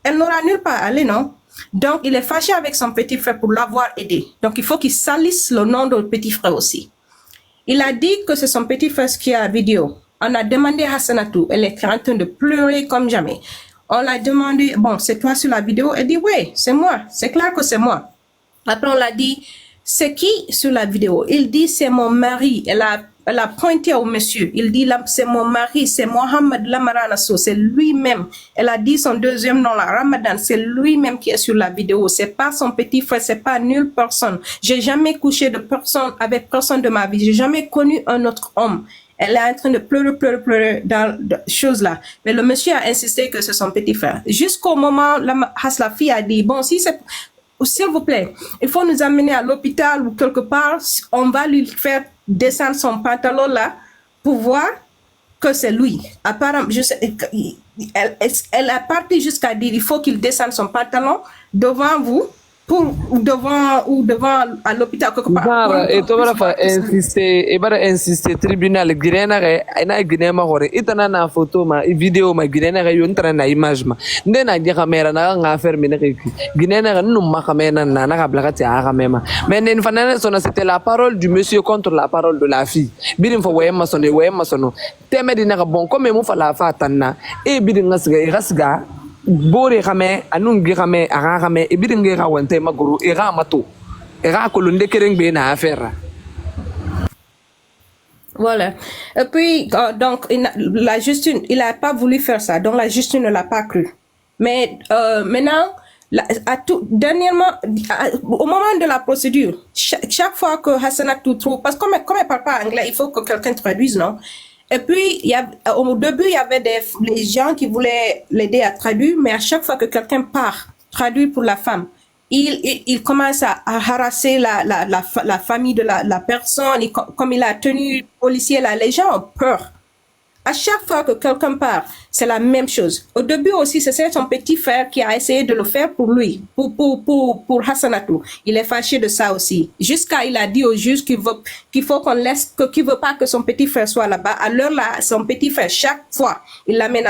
elle n'aura nulle part à aller, non? Donc, il est fâché avec son petit frère pour l'avoir aidé. Donc, il faut qu'il salisse le nom de petit frère aussi. Il a dit que c'est son petit frère qui a la vidéo. On a demandé à Hassanatou, elle est en train de pleurer comme jamais. On l'a demandé, bon, c'est toi sur la vidéo? Elle dit, oui, c'est moi. C'est clair que c'est moi. Après, on l'a dit, c'est qui sur la vidéo? Il dit, c'est mon mari. Elle a pointé au monsieur. Il dit, c'est mon mari, c'est Mohamed Lamaranasso, c'est lui-même. Elle a dit son deuxième nom, la Ramadan, c'est lui-même qui est sur la vidéo. C'est pas son petit frère, c'est pas nulle personne. J'ai jamais couché avec personne de ma vie. J'ai jamais connu un autre homme. Elle est en train de pleurer dans choses là. Mais le monsieur a insisté que c'est son petit frère. Jusqu'au moment, la fille a dit, bon, si c'est, s'il vous plaît, il faut nous amener à l'hôpital ou quelque part, on va lui faire descendre son pantalon là pour voir que c'est lui. Apparemment, elle a parti jusqu'à dire il faut qu'il descende son pantalon devant vous devant à l'hôpital quelque part. Et toi insister tribunal Guinée ina Guinée ma hore itana na photo ma vidéo ma Guinée yon tra na image ma ndena di camera na nga faire mine Guinée nous ma camera na ka blakati a camera mais nen fanana sona c'était la parole du monsieur contre la parole de la fille bidim fo wayema sono teme di na bon comme mo fa la fa tanna e bidim ngasga bore xamé anungi xamé ara xamé e bidim ngi xawante maguru e ra mato e ra ko lunde kereng be na affaire. Voilà. Et puis donc la justice, il a pas voulu faire ça, donc la justice ne l'a pas cru. Mais maintenant dernièrement au moment de la procédure, chaque fois que Hassanatou trouve, parce que comme elle parle pas anglais, il faut que quelqu'un traduise, non? Et puis, au début, il y avait les gens qui voulaient l'aider à traduire, mais à chaque fois que quelqu'un part traduire pour la femme, il commence à harasser la famille de la personne. Comme il a tenu policier là, les gens ont peur. À chaque fois que quelqu'un part, c'est la même chose. Au début aussi, c'est son petit frère qui a essayé de le faire pour lui, pour Hassanatou. Il est fâché de ça aussi. Jusqu'à il a dit au juge qu'il faut qu'on laisse, qu'il veut pas que son petit frère soit là-bas. Alors là, son petit frère, chaque fois, il l'amène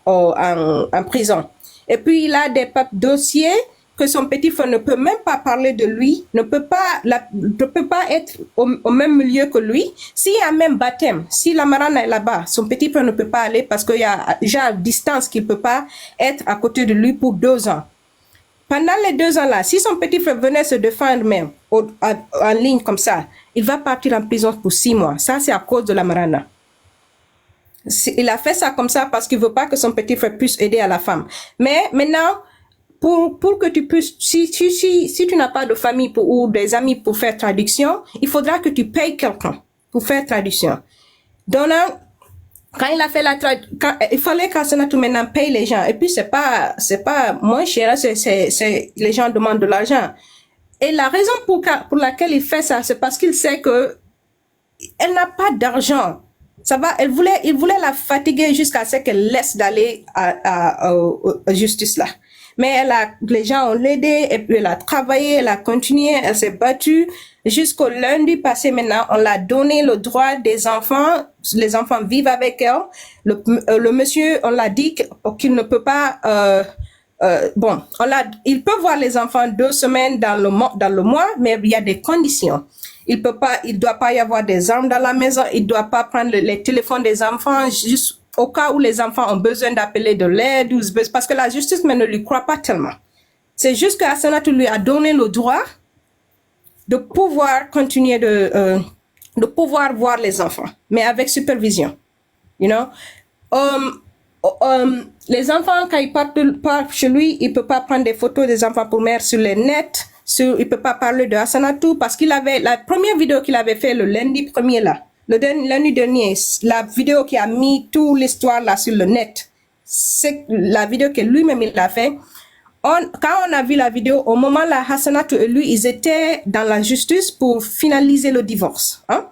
en prison. Et puis, il a des dossiers que son petit frère ne peut même pas parler de lui, ne peut pas être au même milieu que lui. S'il y a même baptême, si la marana est là-bas, son petit frère ne peut pas aller parce qu'il y a déjà distance qu'il peut pas être à côté de lui pour 2 ans. Pendant les 2 ans-là, si son petit frère venait se défendre même en ligne comme ça, il va partir en prison pour 6 mois. Ça, c'est à cause de la marana. Il a fait ça comme ça parce qu'il veut pas que son petit frère puisse aider à la femme. Mais maintenant, pour que tu puisses, si tu n'as pas de famille ou des amis pour faire traduction, il faudra que tu payes quelqu'un pour faire traduction. Donc, quand il a fait il fallait qu'Hassanatou maintenant paye les gens. Et puis, c'est pas moins cher, les gens demandent de l'argent. Et la raison pour laquelle il fait ça, c'est parce qu'il sait que elle n'a pas d'argent Il voulait la fatiguer jusqu'à ce qu'elle laisse d'aller à justice là. Mais les gens ont aidé, et puis elle a travaillé, elle a continué, elle s'est battue. Jusqu'au lundi passé maintenant, on l'a donné le droit des enfants. Les enfants vivent avec elle. Le monsieur, on l'a dit qu'il ne peut pas, il peut voir les enfants 2 semaines dans le mois, mais il y a des conditions. Il doit pas y avoir des armes dans la maison, il doit pas prendre les téléphones des enfants juste au cas où les enfants ont besoin d'appeler de l'aide, parce que la justice ne lui croit pas tellement. C'est juste que Hassanatu lui a donné le droit de pouvoir continuer de pouvoir voir les enfants, mais avec supervision. You know? Les enfants, quand ils partent chez lui, il peut pas prendre des photos des enfants pour mettre sur les nets, il peut pas parler de Hassanatu, parce qu'il avait, la première vidéo qu'il avait fait le lundi premier là, lundi dernier, la vidéo qui a mis toute l'histoire là sur le net, c'est la vidéo que lui-même il a fait. Quand on a vu la vidéo, au moment là, Hassanatu et lui, ils étaient dans la justice pour finaliser le divorce. Hein?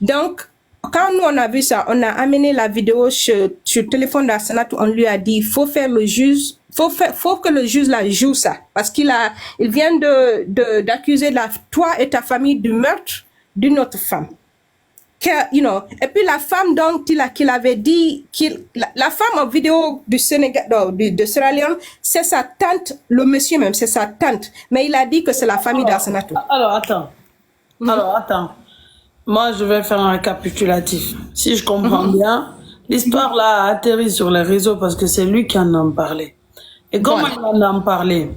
Donc, quand nous on a vu ça, on a amené la vidéo sur le téléphone d'Hassanatu, on lui a dit, faut que le juge là joue ça, parce il vient d'accuser toi et ta famille du meurtre d'une autre femme. Et puis la femme donc qu'il avait dit la femme en vidéo du Sénégal, de Sierra Leone, c'est sa tante, le monsieur même, c'est sa tante, mais il a dit que c'est la famille d'Hassanatu. Alors attends. Moi je vais faire un récapitulatif. Si je comprends bien, l'histoire là a atterri sur les réseaux parce que c'est lui qui en a parlé. Et comment il en a parlé?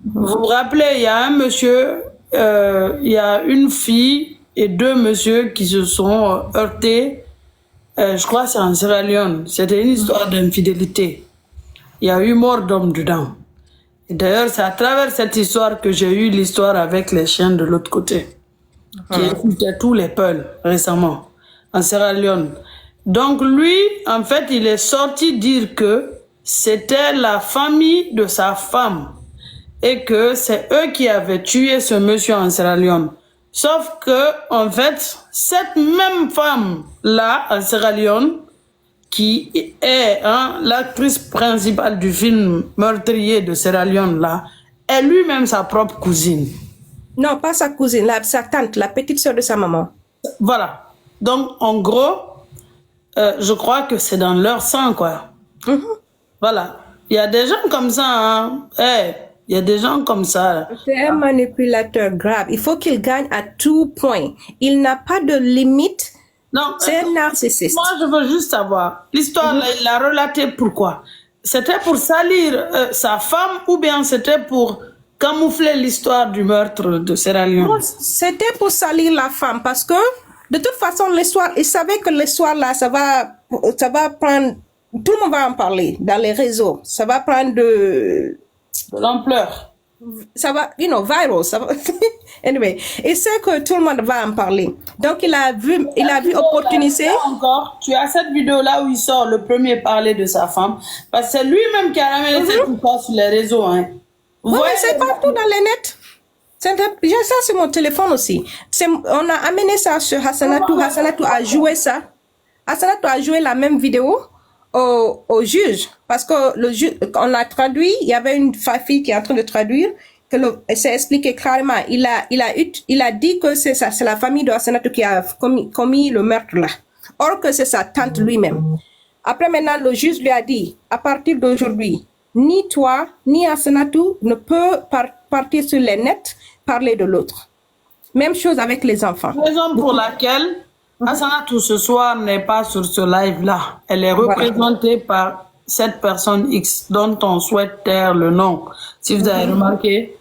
Vous vous rappelez, il y a un monsieur, il y a une fille et 2 messieurs qui se sont heurtés. Je crois que c'est en Sierra Leone. C'était une histoire d'infidélité. Il y a eu mort d'homme dedans. Et d'ailleurs, c'est à travers cette histoire que j'ai eu l'histoire avec les chiens de l'autre côté, qui écoutaient tous les peuls récemment, en Sierra Leone. Donc lui, en fait, il est sorti dire que c'était la famille de sa femme et que c'est eux qui avaient tué ce monsieur en Sierra Leone. Sauf que, en fait, cette même femme-là, en Sierra Leone, qui est l'actrice principale du film Meurtrier de Sierra Leone, là, est lui-même sa propre cousine. Non, pas sa cousine, sa tante, la petite sœur de sa maman. Voilà. Donc, en gros, je crois que c'est dans leur sang, quoi. Voilà. Il y a des gens comme ça, hein. Il y a des gens comme ça. C'est un manipulateur grave. Il faut qu'il gagne à tout point. Il n'a pas de limite. Non, c'est un narcissiste. Moi, je veux juste savoir. L'histoire, il l'a relaté pourquoi? C'était pour salir sa femme ou bien c'était pour camoufler l'histoire du meurtre de Sierra Leone? C'était pour salir la femme parce que, de toute façon, l'histoire, il savait que l'histoire là, ça va prendre, tout le monde va en parler dans les réseaux. Ça va prendre de l'ampleur. Ça va, viral. Ça va. Anyway, il sait que tout le monde va en parler. Donc, il a vu opportunité. Encore, tu as cette vidéo-là où il sort le premier parler de sa femme. Parce que c'est lui-même qui a ramené cette histoire sur les réseaux. Hein. Oui, mais c'est partout dans les nets. J'ai ça sur mon téléphone aussi. On a amené ça sur Hassanatu. Hassanatu a joué ça. Hassanatu a joué la même vidéo au juge. Parce que le juge, on a traduit, il y avait une fille qui est en train de traduire, elle s'est expliqué clairement. Il a dit que c'est la famille de Hassanatu qui a commis le meurtre là. Or que c'est sa tante lui-même. Après maintenant, le juge lui a dit, à partir d'aujourd'hui, ni toi, ni Hassanatu ne peut partir sur les nets parler de l'autre. Même chose avec les enfants. Raison pour laquelle Hassanatu ce soir n'est pas sur ce live-là. Elle est représentée par cette personne X dont on souhaite taire le nom. Si vous avez remarqué,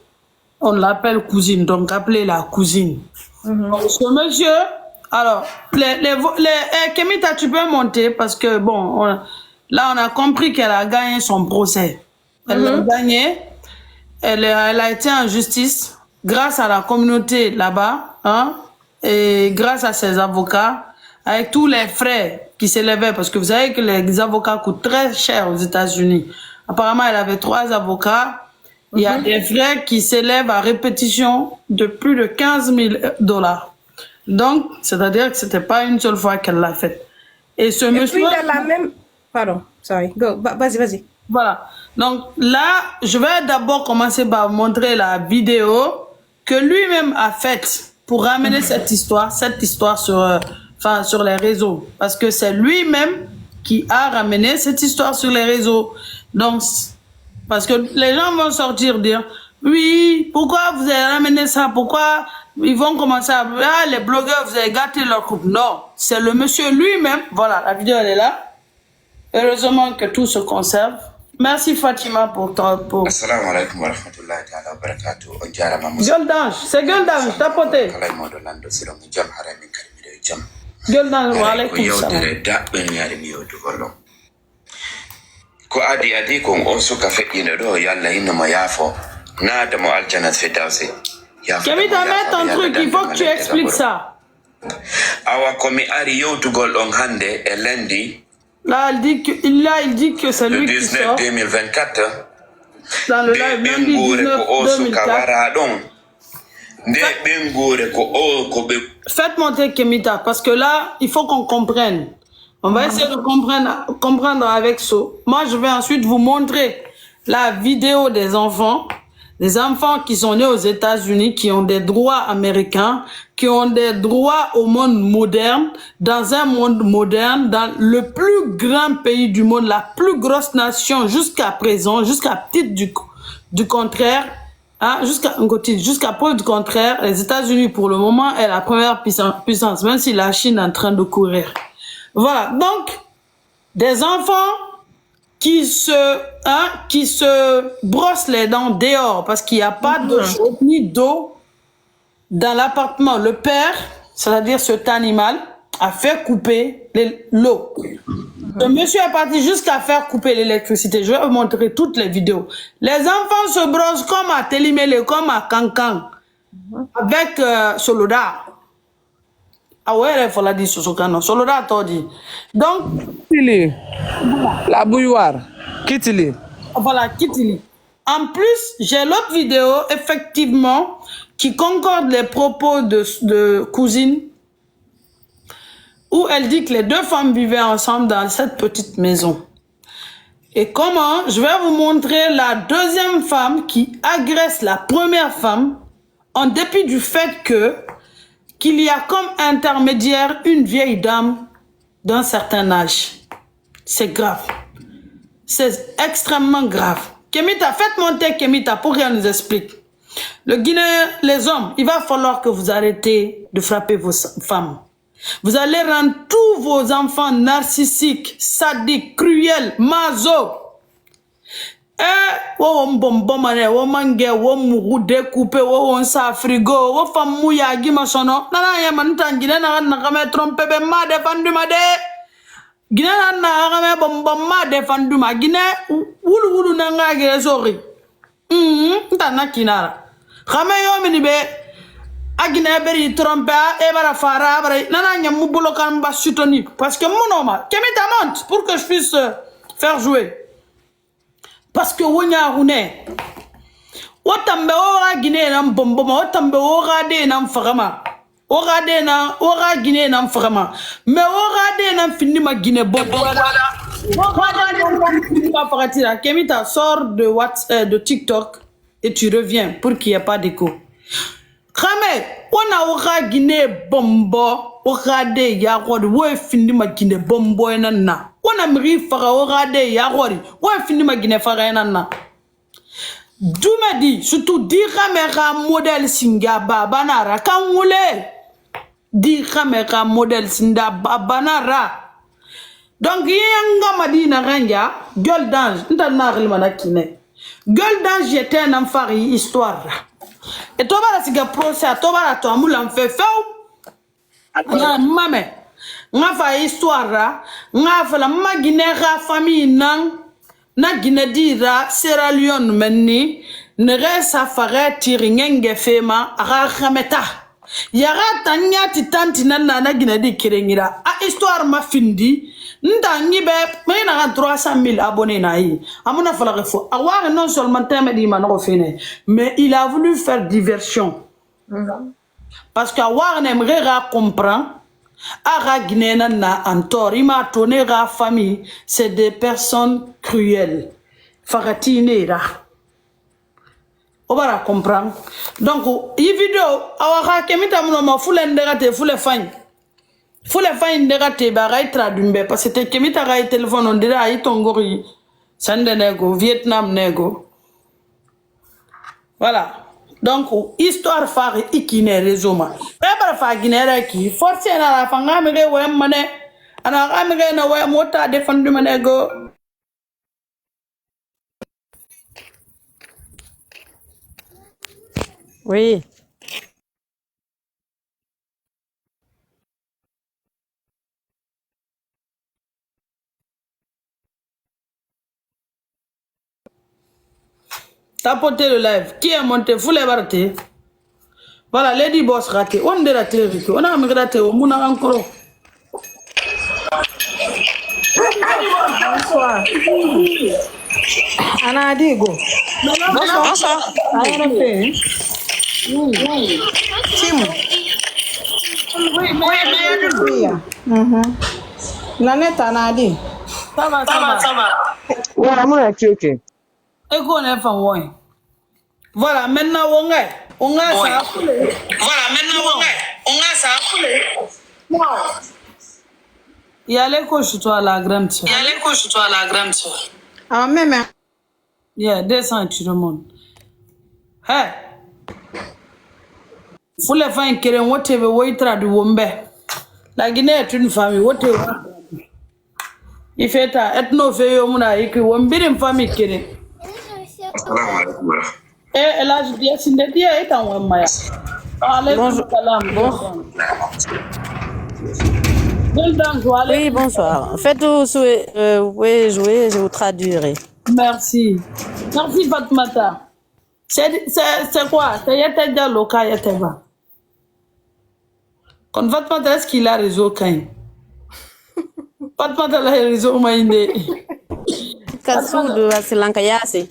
on l'appelle cousine, donc appelez-la cousine. Donc, ce monsieur, alors, Kemita, tu peux monter parce que bon, là on a compris qu'elle a gagné son procès. Elle a gagné, elle a été en justice grâce à la communauté là-bas, hein, et grâce à ses avocats, avec tous les frais qui s'élevaient, parce que vous savez que les avocats coûtent très cher aux États-Unis. Apparemment, elle avait 3 avocats. Il y a des frais qui s'élèvent à répétition de plus de $15 000. Donc, c'est-à-dire que c'était pas une seule fois qu'elle l'a fait. Et ce monsieur... puis dans la même... Pardon, sorry. Go, vas-y. Voilà. Donc là, je vais d'abord commencer par montrer la vidéo que lui-même a faite pour ramener cette histoire sur les réseaux. Parce que c'est lui-même qui a ramené cette histoire sur les réseaux. Donc, parce que les gens vont sortir dire, oui, pourquoi vous avez ramené ça? Pourquoi ils vont commencer à... Ah, les blogueurs, vous avez gâté leur couple. Non, c'est le monsieur lui-même. Voilà, la vidéo, elle est là. Heureusement que tout se conserve. Merci Fatima pour ton... Assalamu alaikum wa rahmatullahi ta'ala wa barakatuh. Gueule d'ange, c'est gueule d'ange, tapoté. Gueule d'ange, wa alaikum salam. Ko adi ko on suka feƴƴino ɗo yalla innoma yaafo naadamo aljanat fedawsi. Kemita, mets ton truc, il faut que tu expliques ça. Awa komi ari yewtugol ɗon hande e lendi. Là, il dit que c'est lui qui sort. 2024. Dans le live, lundi 19-2004. Faites monter Kemita, parce que là, il faut qu'on comprenne. On va essayer de comprendre avec So. Moi, je vais ensuite vous montrer la vidéo des enfants qui sont nés aux États-Unis, qui ont des droits américains, qui ont des droits au monde moderne, dans un monde moderne, dans le plus grand pays du monde, la plus grosse nation jusqu'à présent, jusqu'à petite du contraire, hein, jusqu'à preuve du contraire, les États-Unis pour le moment est la première puissance, même si la Chine est en train de courir. Voilà, donc des enfants qui se brossent les dents dehors parce qu'il n'y a pas de chaude ni d'eau dans l'appartement. Le père, c'est-à-dire cet animal, a fait couper l'eau. Le monsieur est parti jusqu'à faire couper l'électricité. Je vais vous montrer toutes les vidéos. Les enfants se brossent comme à Télimélé, comme à Cancan, avec Soloda. Ah ouais, il faut la dire sur ce canon. Soloda t'a dit. Donc, la bouilloire. Kitili. Voilà, Kitili. En plus, j'ai l'autre vidéo, effectivement, qui concorde les propos de cousine, où elle dit que les deux femmes vivaient ensemble dans cette petite maison. Et comment, je vais vous montrer la deuxième femme qui agresse la première femme, en dépit du fait qu'il y a comme intermédiaire une vieille dame d'un certain âge. C'est grave. C'est extrêmement grave. Kemita, faites monter Kemita pour qu'elle nous explique. Le Guinéen, les hommes, il va falloir que vous arrêtez de frapper vos femmes. Vous allez rendre tous vos enfants narcissiques, sadiques, cruels, maso. Wo bombomane, wo mange, wo muru découpé, wo on sa frigo, wo femme mouya gima sono. Nana yaman tangine na kame trompe be ma défendu ma de. Guinée na kame bombom ma défendu ma Guinée wulu na nga gere sori. Ntana kinara. Kame yo mini be agine beri trompe e bara fara bara nana nyamu bolokan ba sutoni parce que mon homme Kemita monte pour que je puisse faire jouer. Parce que wonya hune wotambe ora Guinée nam bomboma wotambe ora de nam fagama ora Guinée nam fagama mais ora de nam finima Guinée bomboma Kemita sort de WhatsApp de TikTok et tu reviens pour qu'il n'y ait pas d'écho. Kame wana ora Guinée bombo ora de yagod wo finima Guinée bombo enana wana mri faga ora de yagori wo finima Guinée faga enana Dumadi surtout di kamera modèle singa banara kanwule di kamera modèle sinda banara donc yanga madina ranja gueule d'ange ntana rilmana kine gueule d'ange j'étais un enfant histoire et toi bala siga procès toi bala to amula mfe feu na mame nga fa histoire nga fa la magine ra famille na Guinée dira Sierra Leone menni ne resa fare tiringenge fema ara khameta yara tanya titanti na Guinée di kirengira a histoire ma findi nda ngibe mais na 300 000 abonnés na yi amuna fala refo aware non seulement temedi manoko fine mais il a voulu faire diversion parce que aware n'aimerait comprendre Ara Guinéen na en tort. Il m'a tourné la famille. C'est des personnes cruelles. Fagatine là. On va la comprendre. Donc, il vidéo, awaka kemita mnoma fule ndegate fule fine. Fule fine ndegate bagai tradumbe parce que kemita gai téléphone on dira ay tongori sande nego Vietnam nego. Voilà. Donc, histoire phare ikine rezoma. Eba fa ginera ki force na la fanga mege we mane. Ana ga mege na we mota defendu manego. Oui. Tapotez le live. Qui est monté? Vous les raté. Voilà, Lady Boss raté. On est raté. On a raté. On a encore. Bonsoir. Ana Digo. Bonsoir. Ana fait. Tim. Oui. Nanette Anadi. Ça va. Ouais, moi, ok. Et qu'on est fan, ouais. Voilà, maintenant, on a ça. Il y a l'écho chez toi, la grande soeur. Ah, même. Yeah, descends, tu remontes. Hey! Faut les faire qui ont été traduit Wombe. La Guinée est une famille. What il fait ta ethno-fait au monde avec une famille qui est. Assalamu alaikum wa rahmatullahi. Et là, je dis, c'est une dia est en Wamaya. Bonjour. Oui, bonsoir. Faites-vous oui, jouer, je vous traduirai. Merci. Merci, Fatmata. C'est quoi? C'est Yata Diallo, Yateva. Quand Fatmata, est-ce qu'il a réseau quand Fatmata a réseau, Maïne. Kasudu asilanka yasi.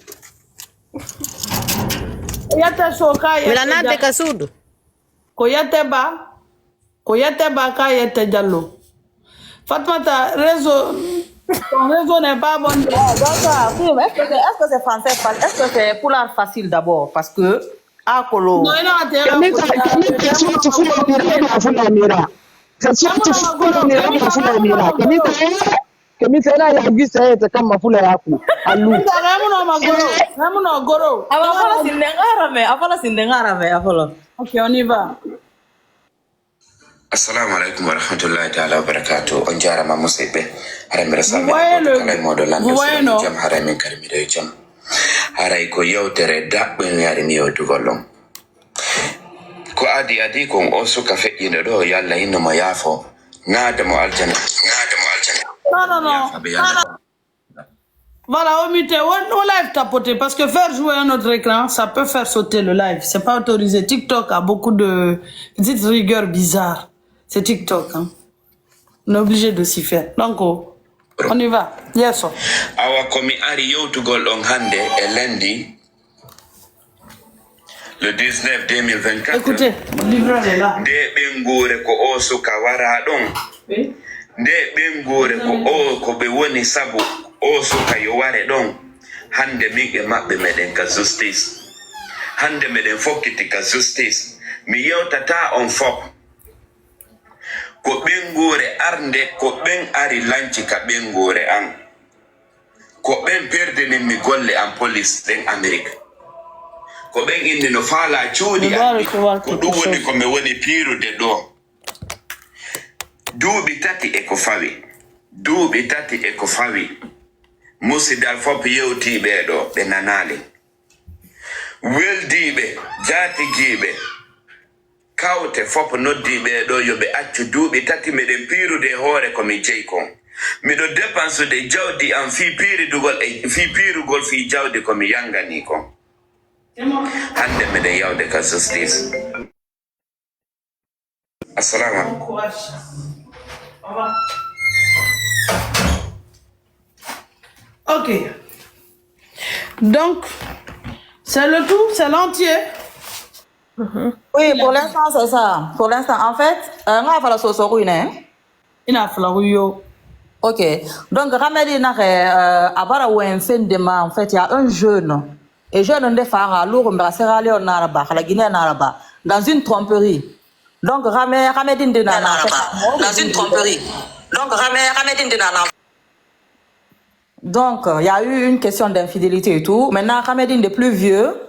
Yata Shoka, Milanate Kasudu. Koyateba ka Yata Diallo. Fatmata, réseau n'est pas bon. Est-ce que c'est français? Est-ce que c'est pour l'art facile d'abord? Parce que, à Colo. Non, Kemisera ya gisa yete kama fula yako alu Goro. Ok, on y va. Assalamu alaikum wa rahmatullahi ta'ala wa barakatuh. On jara ma musibe. Haramira sami. Vous voyez, non? Jam haramin karmire jam. Haray ko yewtere daɓɓen yari mi yewtugolon. Ko adi kon o suka feƴƴinde ɗo yo Allah innoma yaafo. Naadamo aljana. Non. Voilà, on live tapoter parce que faire jouer un autre écran, ça peut faire sauter le live. C'est pas autorisé. TikTok a beaucoup de petites rigueurs bizarres. C'est TikTok, hein. On est obligé de s'y faire. Donc, on y va. Yes. Awa komi ari yewtugol on hande e lundi le 19 2024. Écoutez, le livreur est là. De ɓengure ko o suka wara ɗon. Oui. Nde ɓengure ko ɓe woni sabu o suka yo ware ɗon. Hande miɓe maɓɓe meɗen ka justice. Hande meɗen fokkiti ka justice. Mi yewtata on fop. Ko ɓengure arde ko ɓen ari lanci ka ɓengure an. Ko ɓen perdinin mi golle an police ɗen Amerique. Ko ɓen indi no faala cuuɗi an. Ko ɗum woni ko mi woni piirude ɗo. Duuɓi tati e ko fawi. Musidal fop yewtiɓe ɗo ɓe nanali. Weldiɓe jaatigiɓe kawte fop noddiɓe ɗo yo ɓe accu duuɓi tati meɗen piirude hoore komi jeyi kon. Miɗo dépensude jawdi am fi piirugol fi jawdi komi yangani kon. Hande meɗen yawde ka justice. Assalamu alaikum. Ok. Donc, c'est le tout, c'est l'entier. Oui, pour l'instant, c'est ça. Pour l'instant, en fait, on va faire la sauce au Il a fallu yo. Ok. Donc, Ramedi Abara ou un fin de ma, en fait, il y a un jeune. Et jeune de Fara, lourd, mais Sierra Leone Naraba, la Guinée Naraba, dans une tromperie. Donc, Ramedi de Nana. Dans une tromperie. Donc, Ramedi de Nana. Donc, il y a eu une question d'infidélité et tout. Maintenant, Ramedi de plus vieux,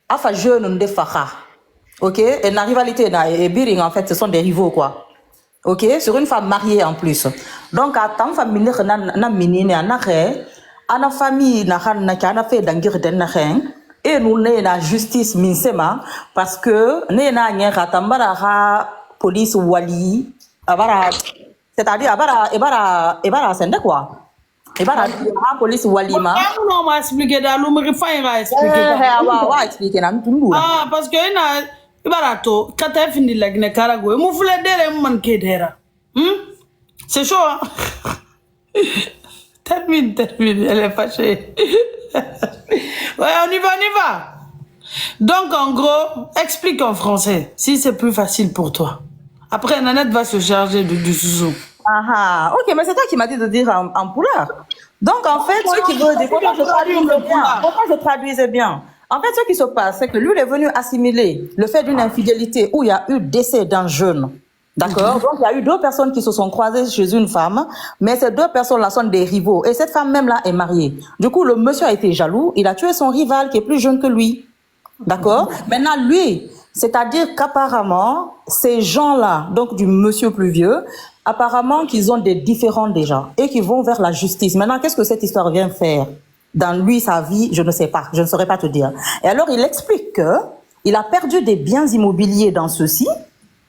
a fait jeune de Fara. Ok? Et la rivalité et Biring, en fait, ce sont des rivaux, quoi. Ok, sur une femme mariée en plus. Donc, à tant famille na minine na re, ana famille na fait d'angir den na et nous ne na justice minsema parce que ne na nyera tambara police wali abara, c'est-à-dire abara sende quoi. Ebara police wali ma. Non, m'a expliqué dans me expliquer. Expliquer na mtumbu. Ah, parce que Ibarato, quand tu fini la Guinée Carago, il voulait dire man kedera. C'est chaud, hein? Termine, elle est fâchée. Ouais, on y va. Donc, en gros, explique en français, si c'est plus facile pour toi. Après, Nanette va se charger du sous. Ah, ok, mais c'est toi qui m'as dit de dire en poulard. Donc, en fait, ce qui veut dire, pourquoi je traduisais bien? En fait, ce qui se passe, c'est que lui, il est venu assimiler le fait d'une infidélité où il y a eu décès d'un jeune. D'accord? Donc, il y a eu 2 personnes qui se sont croisées chez une femme, mais ces 2 personnes-là sont des rivaux. Et cette femme même-là est mariée. Du coup, le monsieur a été jaloux. Il a tué son rival qui est plus jeune que lui. D'accord? Maintenant, lui, c'est-à-dire qu'apparemment, ces gens-là, donc du monsieur plus vieux, apparemment qu'ils ont des différends déjà et qu'ils vont vers la justice. Maintenant, qu'est-ce que cette histoire vient faire dans lui, sa vie? Je ne sais pas, je ne saurais pas te dire. Et alors, il explique que il a perdu des biens immobiliers dans ceci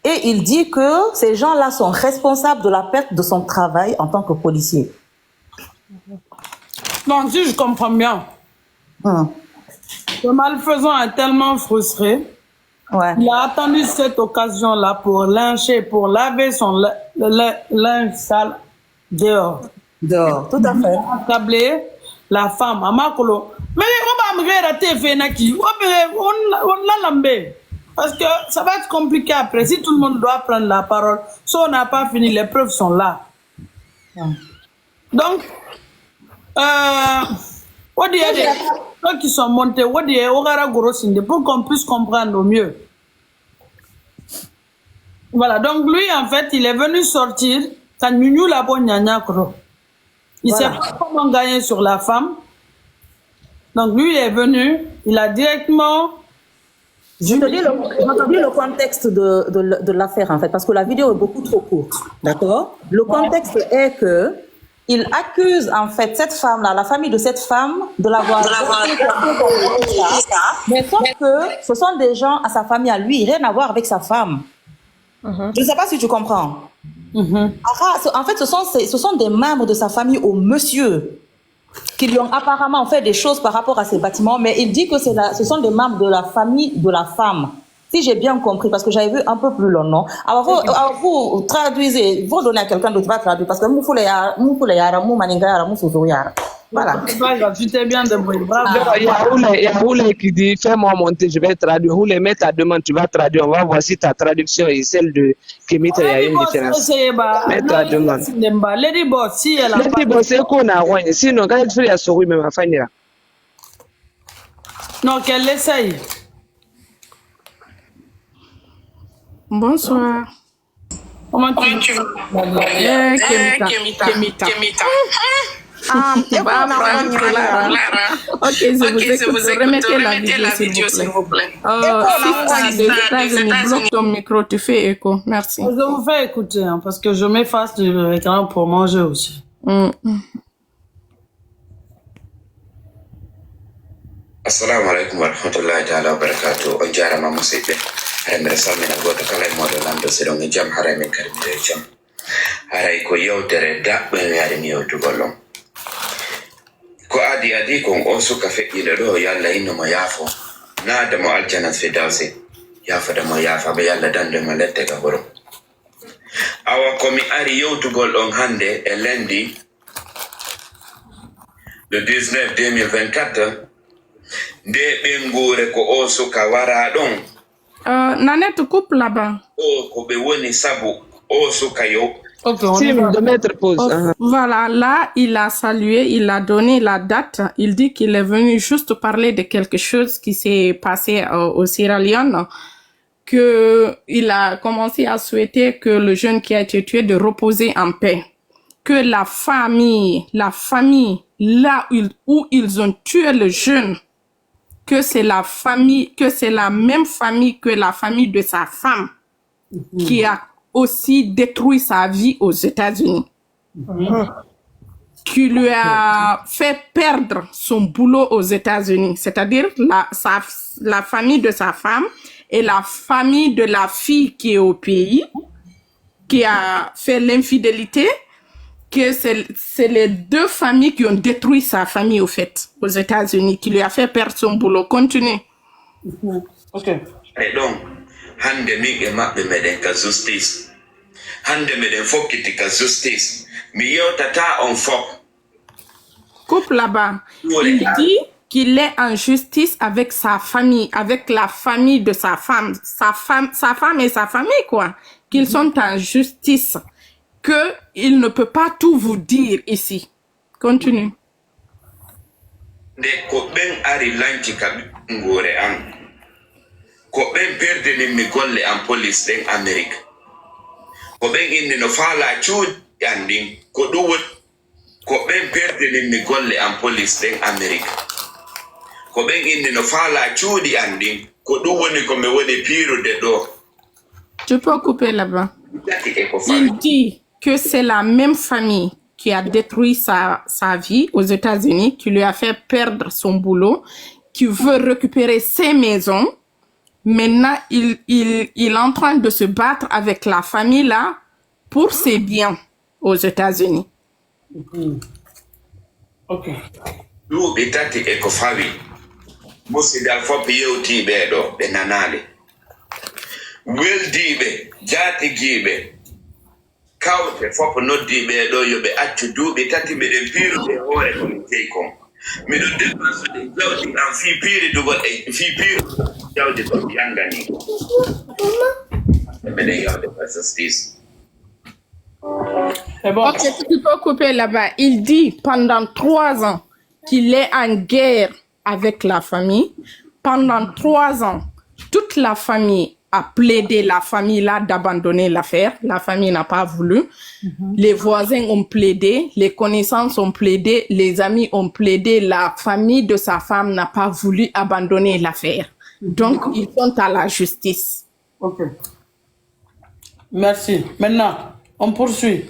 et il dit que ces gens-là sont responsables de la perte de son travail en tant que policier. Donc, si je comprends bien, le malfaisant est tellement frustré. Ouais. Il a attendu cette occasion-là pour lyncher, pour laver son linge sale dehors. Dehors, tout à fait. Accabler la femme, Amakolo. Mais on va me rater Fenaki. On l'a lambé. Parce que ça va être compliqué après. Si tout le monde doit prendre la parole, si on n'a pas fini, les preuves sont là. Donc, ceux qui sont montés, pour qu'on puisse comprendre au mieux. Voilà, donc lui, en fait, il est venu sortir. Il sait pas comment gagner sur la femme. Donc lui, il est venu, il a directement... Je te dis le contexte de l'affaire, en fait, parce que la vidéo est beaucoup trop courte. D'accord? Le contexte est que il accuse, en fait, cette femme-là, la famille de cette femme, de l'avoir... Mais sauf que ce sont des gens à sa famille, à lui, rien à voir avec sa femme. Je ne sais pas si tu comprends. En fait, ce sont des membres de sa famille au monsieur qui lui ont apparemment fait des choses par rapport à ces bâtiments, mais il dit que ce sont des membres de la famille de la femme. Si j'ai bien compris, parce que j'avais vu un peu plus long, non? Alors vous traduisez, vous donnez à quelqu'un d'autre qui va traduire, parce que voilà. Tu t'es bien débrouillé. Bravo. Il y a Oulé qui dit fais-moi monter, je vais traduire. Oulé, mets ta demande, tu vas traduire. On va voir si ta traduction et celle de Kémit, il y a une différence. Mets ta demande. Lady Boss, si elle a Lady Boss, c'est qu'on a oué. Sinon, quand elle fait la souris, même à finir. Non, qu'elle essaye. Bonsoir. Comment tu vas? Kémita. Ah, tu vas apprendre Clara. Ok, je vous écoute. Remettez la vidéo, s'il vous plaît. Si tu as des États-Unis, bloque ton micro, tu fais écho. Merci. Je vous fais écouter, hein, parce que je m'efface de l'écran pour manger aussi. Assalamu alaikum wa rahmatullahi ta'ala wa barakatuh. On jara ma musibe. Haramira samina goto kala modo lando sedonge jam harame karmire jam. Haray ko yewtere dabbe yaade mi yewtugolon. Ko adi kon o suka feƴƴiɗo ɗo yalla inno mo yaafo naada mo aljanat fidawsi yaafada mo yaafa ɓe yalla dande mo lette ga ɓuro awa komi ari yewtugol ɗon hande e lendi le 19 2024 nde ɓengure ko o suka wara ɗon Nanette, coupe là-bas. Kobe woni sabu o suka yo. Ok, on y Tim, va. de mettre pause. Voilà, là, il a salué, il a donné la date. Il dit qu'il est venu juste parler de quelque chose qui s'est passé au Sierra Leone, que il a commencé à souhaiter que le jeune qui a été tué de reposer en paix, que la famille, là où ils ont tué le jeune, que c'est la famille, que c'est la même famille que la famille de sa femme qui a aussi détruit sa vie aux États-Unis, qui lui a fait perdre son boulot aux États-Unis, c'est-à-dire la famille de sa femme et la famille de la fille qui est au pays, qui a fait l'infidélité, que c'est les deux familles qui ont détruit sa famille, au fait, aux États-Unis, qui lui a fait perdre son boulot. Continue. Ok. E donc hande miɓe maɓɓe meɗen ka justice. Hande meɗen fokkiti ka justice. Mi yewtata on fof. Coupe là-bas. Il dit qu'il est en justice avec sa famille, avec la famille de sa femme et sa famille, quoi. Qu'ils sont en justice. Que il ne peut pas tout vous dire ici. Continue. Nde ko ɓen ari lanci ka ngure am. Ko ɓen perdeninmi golle am police ɗen Amérique. Ko ɓen inni no faala cuuɗi an ɗin ko ɗum woni. Ko ɓen perdeninmi golle am police ɗen Amérique. Ko ɓen inni no faala cuuɗi an ɗin ko ɗum woni ko mi woni piirude ɗo. Tu peux couper là-bas. Tati e ko fami. Il dit que c'est la même famille qui a détruit sa vie aux États-Unis, qui lui a fait perdre son boulot, qui veut récupérer ses maisons. Maintenant, il est en train de se battre avec la famille là pour ses biens aux États-Unis. Ok. Duuɓi tati e ko fawi. Musidal fof yewti ɓeeɗo ɓe nanale. Weldiɓe, jaatigiɓe, kawte fof noddi ɓeeɗo yo ɓe accu duuɓi tati meɗen piirude hoore komin jeyi kon. Miɗo dépensude jawdi am fii piiridugol e fii piirude jawdi ko mi yangani. Meɗen yawde pa justice. C'est bon. Ok, tu peux couper là-bas. Il dit pendant 3 ans qu'il est en guerre avec la famille. Pendant 3 ans, toute la famille a plaidé la famille là d'abandonner l'affaire. La famille n'a pas voulu. Les voisins ont plaidé, les connaissances ont plaidé, les amis ont plaidé. La famille de sa femme n'a pas voulu abandonner l'affaire. Donc, ils sont à la justice. Ok. Merci. Maintenant, on poursuit.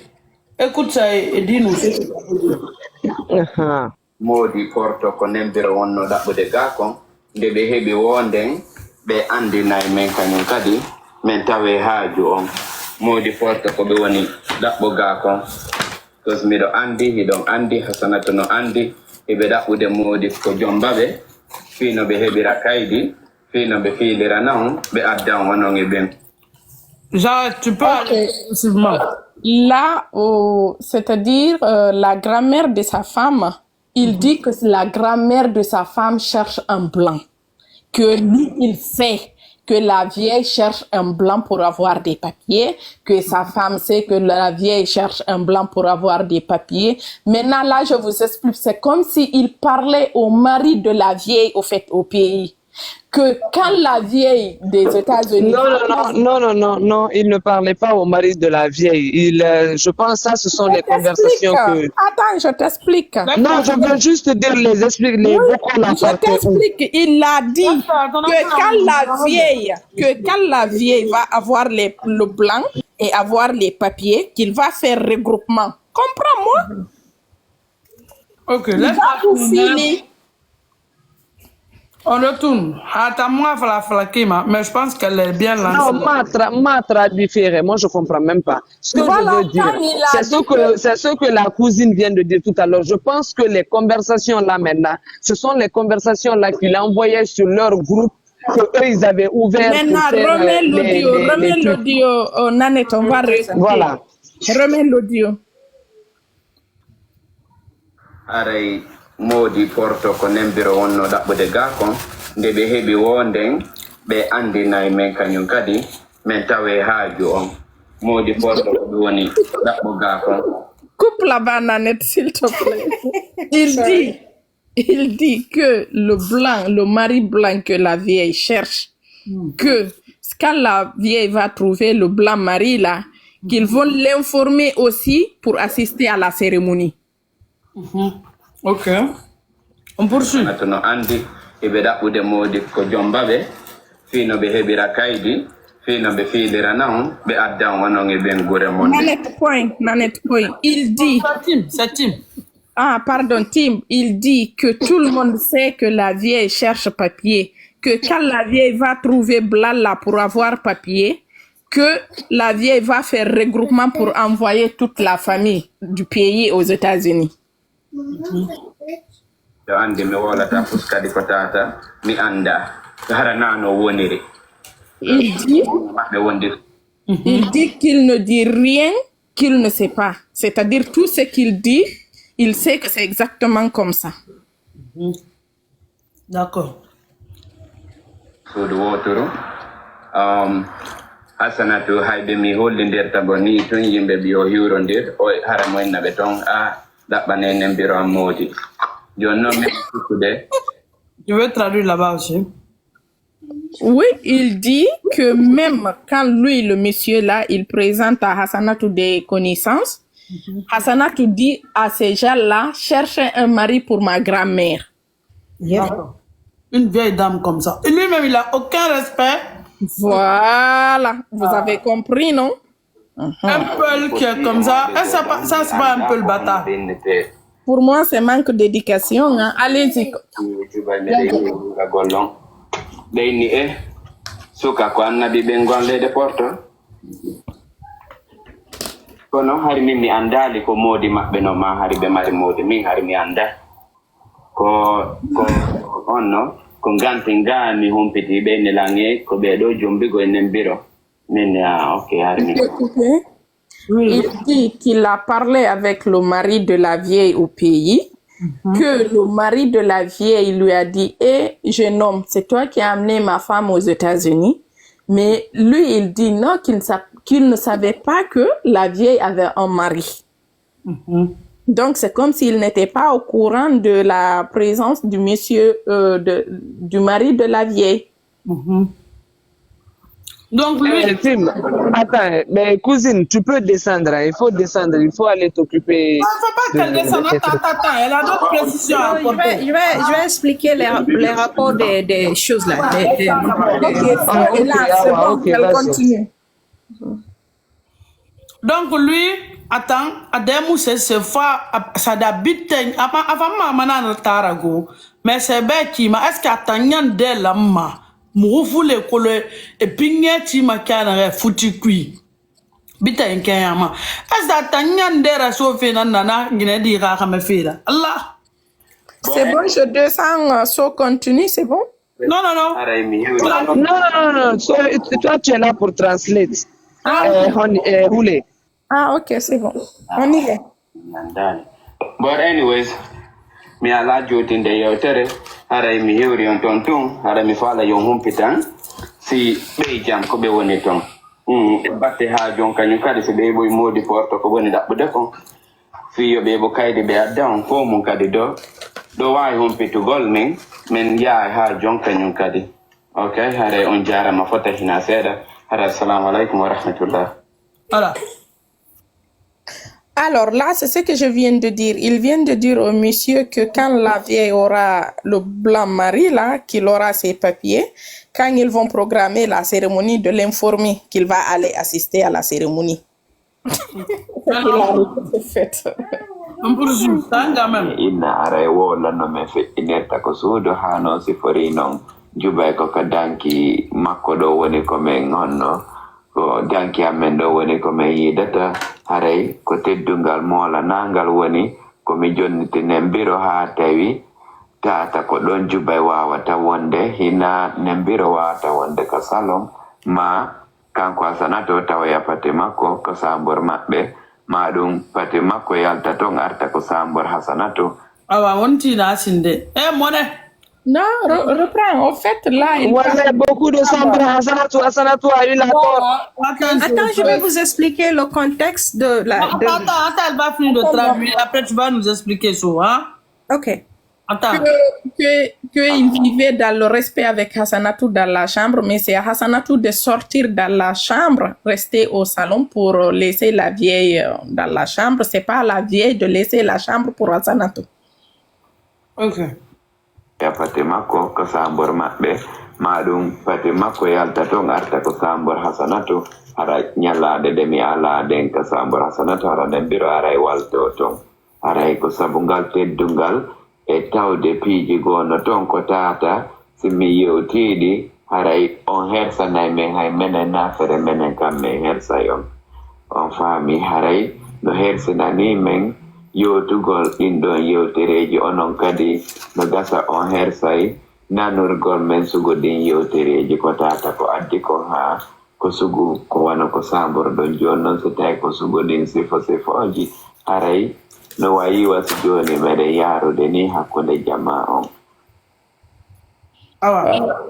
Écoute ça et dis-nous ce que tu veux dire. Modi porto ko nembiro wonno ɗaɓɓude ga kon nde ɓe heɓi wonden ɓe andinay men kañum kadi min tawe haaju on. Modi porto ko ɓe woni ɗaɓɓo ga kon tos miɗo andi hiɗon andi Hasanatu no andi eɓe ɗaɓɓude modi ko jombaɓe fino ɓe heɓira kaydi fino ɓe fiilira nan ɓe addan wonon e ɓen. Genre, tu peux aller exclusivement. Là, c'est-à-dire la grand-mère de sa femme, il dit que la grand-mère de sa femme cherche un blanc. Que lui, il sait que la vieille cherche un blanc pour avoir des papiers, que sa femme sait que la vieille cherche un blanc pour avoir des papiers. Maintenant, là, je vous explique, c'est comme s'il parlait au mari de la vieille, au fait, au pays. Que quand la vieille des États-Unis... Non, il ne parlait pas au mari de la vieille. Je pense que ça, ce sont les conversations que... Attends, je t'explique. Non, je veux juste dire les beaucoup la Je t'explique. Il a dit que quand la vieille va avoir le blanc et avoir les papiers, qu'il va faire regroupement. Comprends-moi? Ok, Il va tout filer. On retourne. Attends-moi, mais je pense qu'elle est bien lancée. Non, Matra différé. Moi, je comprends même pas. Ce que je veux dire, c'est ce que la cousine vient de dire tout à l'heure. Je pense que les conversations là maintenant, ce sont les conversations là qu'il a envoyées sur leur groupe que eux ils avaient ouvert. Maintenant, remets l'audio, Nanette, on va rester. Voilà. Remets l'audio. Aray Modi porto ko nembiro wonno ɗaɓɓude ga kon nde ɓe heɓi wonden be andina men kanyum kadi men tawe haaju on modi porto ko woni dabbo gafon. Coupe la bananette, s'il te plaît. Il dit que le mari blanc que la vieille cherche, que quand la vieille va trouver le blanc mari là, qu'ils vont l'informer aussi pour assister à la cérémonie. Ok. On poursuit. Maintenant, Andi, il va d'abord modi ko jombabe, fino be hebira kaidi. Nanette point. Il dit. C'est Tim. Ah, pardon, Tim. Il dit que tout le monde sait que la vieille cherche papier, que quand la vieille va trouver Blala pour avoir papier, que la vieille va faire regroupement pour envoyer toute la famille du pays aux États-Unis. Il dit qu'il ne dit rien qu'il ne sait pas. C'est-à-dire tout ce qu'il dit, il sait que c'est exactement comme ça. D'accord. Hasanatu haybe mi hollindir taboni tun yimbe biyo hiwrondir o haramoy nabe ton a dabane nembiro amodi jonno me kude. Je vais traduire là-bas aussi. Oui, il dit que même quand lui, le monsieur là, il présente à Hassanatou des connaissances, Hassanatou dit à ces gens-là, cherchez un mari pour ma grand-mère. Une vieille dame comme ça. Et lui-même, il n'a aucun respect. Voilà, vous avez compris, non? Un peu qui est comme ça, et ça c'est pas un peu le bâtard. Pour moi, c'est manque d'éducation. Hein. Allez-y. Dayni suka ko annabi be gollede porto kono hari min mi andali ko modi mabbe no ma hari be mari modi min hari mi anda ko onno ko ganti ngami humpiti be ne lange ko be do jombigo en biro min ok hari mi. Il dit qu'il a parlé avec le mari de la vieille au pays. Que le mari de la vieille lui a dit jeune homme, c'est toi qui as amené ma femme aux États-Unis. Mais lui, il dit non, qu'il ne savait pas que la vieille avait un mari. Donc, c'est comme s'il n'était pas au courant de la présence du monsieur, du mari de la vieille. Donc, lui... Tim, attends, mais cousine, tu peux descendre, il faut descendre, il faut aller t'occuper. Il ne faut pas qu'elle descende, attends, elle a d'autres précisions à apporter. Je vais expliquer les rapports des choses là. Elle continue. Donc, lui, attends, Ademou, c'est ça d'habite, avant maman tarago, mais c'est bête, est-ce qu'attendant d'elle, maman? Moufule kole et pigneti makana futi kui bita inkayama asa tanyandera sofe nana ngine dira kama fela Allah. C'est bon, je descends so continue, c'est bon? Non. Non. So, toi, tu es là pour translate. Hule. Ah, ok, c'est bon. On y va. But anyways, mi ala jotin de yotere ara mi hewri on ton ara mi fala yo humpitan si be jam ko be woni ton batte ha jon kanyu kadi se be boy modi porto ko woni dabbe defon fi yo be bo kayde be addan fo mun kadi do wawi humpitu gol men ya ha jon kanyu kadi okay hare on jara ma fota hina seda hare assalamu alaikum wa rahmatullah. Voilà. Alors là, c'est ce que je viens de dire. Il vient de dire au monsieur que quand la vieille aura le blanc mari, là, qu'il aura ses papiers, quand ils vont programmer la cérémonie, de l'informer qu'il va aller assister à la cérémonie. Ina arewo lano me fe ineta ko sudo hano sifori non jubay ko kadanki makko do woni ko men onno ko danki amendo woni ko me yidata haray ko teddungal mola nangal woni ko mi jonniti nembiro ha tawi tata ko don jubay wawata wonde hina nembiro wawata wonde ka salon ma kanko asanato tawaya pate makko ko sambor mabbe madum pate makko yalta ton arta ko sambor hasanato awa wonti na sinde mone Non, reprends. Au fait, là, il Voilà, beaucoup de chambres. Hassanatou a eu la tort. Attends, je vais vous expliquer le contexte de la... Attends, elle va finir de traduire. Après, tu vas nous expliquer ça, hein? Ok. Attends. qu'il vivait dans le respect avec Hassanatou dans la chambre, mais c'est à Hassanatou de sortir dans la chambre, rester au salon pour laisser la vieille dans la chambre. C'est pas à la vieille de laisser la chambre pour Hassanatou. Ok. Ya pate makko ko sambor maɓɓe maɗum pate makko yalta ton arta ko sambor Hasanatu hara ñalaɗe de mi ala den ko sambor Hasanatu hara nden biro aray walto ton aray ko sabu ngal teddungal e tawde piiji gono ton ko tata simi yewtiɗi haray on hersanay men hay menen nafere menen kam min hersay on faami haray no hersinani men yotugol ɗin ɗon yewtereji onon kadi no gasa on hersay nanurgol men sugu ɗin yewtereji ko tata ko addi kon ha ko sugu ko wona ko sambor ɗon joni noon so tawi ko sugu ɗin sifoji haray no wayi wasi joni meɗen yarude ni hakkude jama on.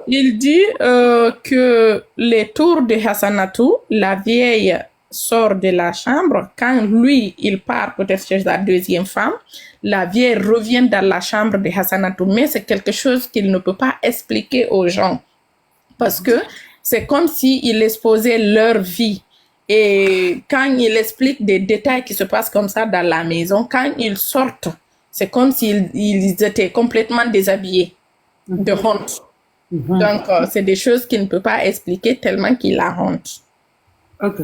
Il dit que les tours de Hassanatou, la vieille sort de la chambre. Quand lui, il part peut-être chez la deuxième femme, la vieille revient dans la chambre de Hassanatou. Mais c'est quelque chose qu'il ne peut pas expliquer aux gens. Parce que c'est comme s'il exposait leur vie. Et quand il explique des détails qui se passent comme ça dans la maison, quand ils sortent, c'est comme s'ils étaient complètement déshabillés de honte. Donc, c'est des choses qu'il ne peut pas expliquer tellement qu'il a honte. Ok.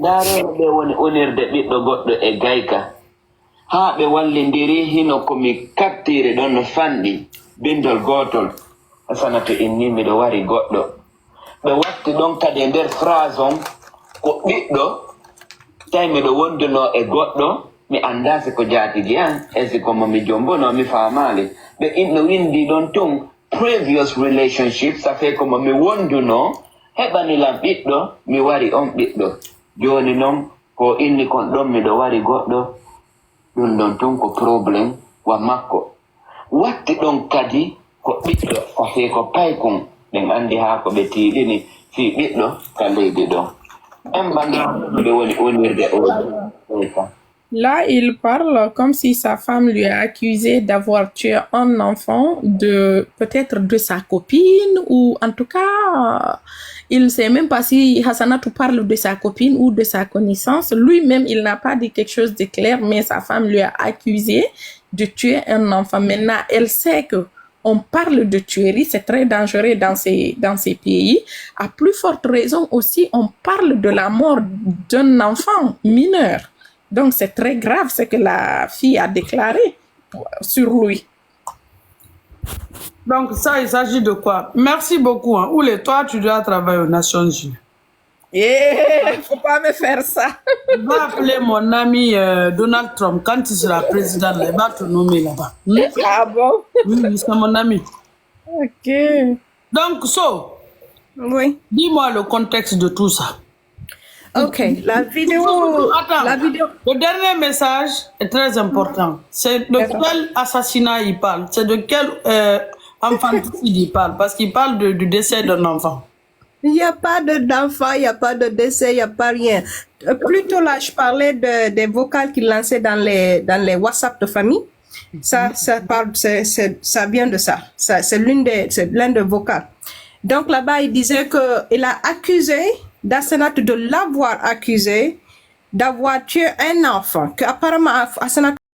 Ndaaro ɓe woni onirde ɓiɗɗo goɗɗo e gayka haa ɓe wallindiri hino komi kattiri ɗon no fanɗi bindol gotol Hasanatu inni miɗo wari goɗɗo ɓe watti ɗon kadi nder phrase on ko ɓiɗɗo tawi miɗo wonduno e goɗɗo mi anda si ko jaatigi an e si ko momi jombono mi faamali ɓe inno windi ɗon tun previous relationship ça fait ko momi wonduno heɓanilam ɓiɗɗo mi wari on ɓiɗɗo joni noon ko inni kon ɗon miɗo wari goɗɗo ɗum ɗon tun ko probléme wa makko watti ɗon kadi ko ɓiɗɗo safe ko paykon ɗen andi haa ko ɓe tiiɗini fi ɓiɗɗo ka leydi ɗon en bannaɓe woni onirde o. Là, il parle comme si sa femme lui a accusé d'avoir tué un enfant de peut-être de sa copine ou en tout cas, il ne sait même pas si Hassanatou parle de sa copine ou de sa connaissance. Lui-même, il n'a pas dit quelque chose de clair, mais sa femme lui a accusé de tuer un enfant. Maintenant, elle sait que on parle de tuerie, c'est très dangereux dans ces pays. À plus forte raison aussi, on parle de la mort d'un enfant mineur. Donc, c'est très grave ce que la fille a déclaré sur lui. Donc, ça, il s'agit de quoi? Merci beaucoup. Hein. Oulé, toi, tu dois travailler aux Nations Unies. Faut pas me faire ça. Je vais appeler mon ami Donald Trump. Quand il sera président, il va te nommer là-bas. Ah bon? Oui, c'est mon ami. Ok. Donc, Oui. dis-moi le contexte de tout ça. Ok, la vidéo... Attends, le dernier message est très important. C'est de quel assassinat il parle? C'est de quel infanticide il parle? Parce qu'il parle du décès d'un enfant. Il n'y a pas d'enfant, il n'y a pas de décès, il n'y a pas rien. Plutôt là, je parlais des vocales qu'il lançait dans les WhatsApp de famille. Ça vient de ça. C'est l'un des vocales. Donc là-bas, il disait qu'il a accusé d'Hassanatou de l'avoir accusé d'avoir tué un enfant. Qu'apparemment, Hassanatou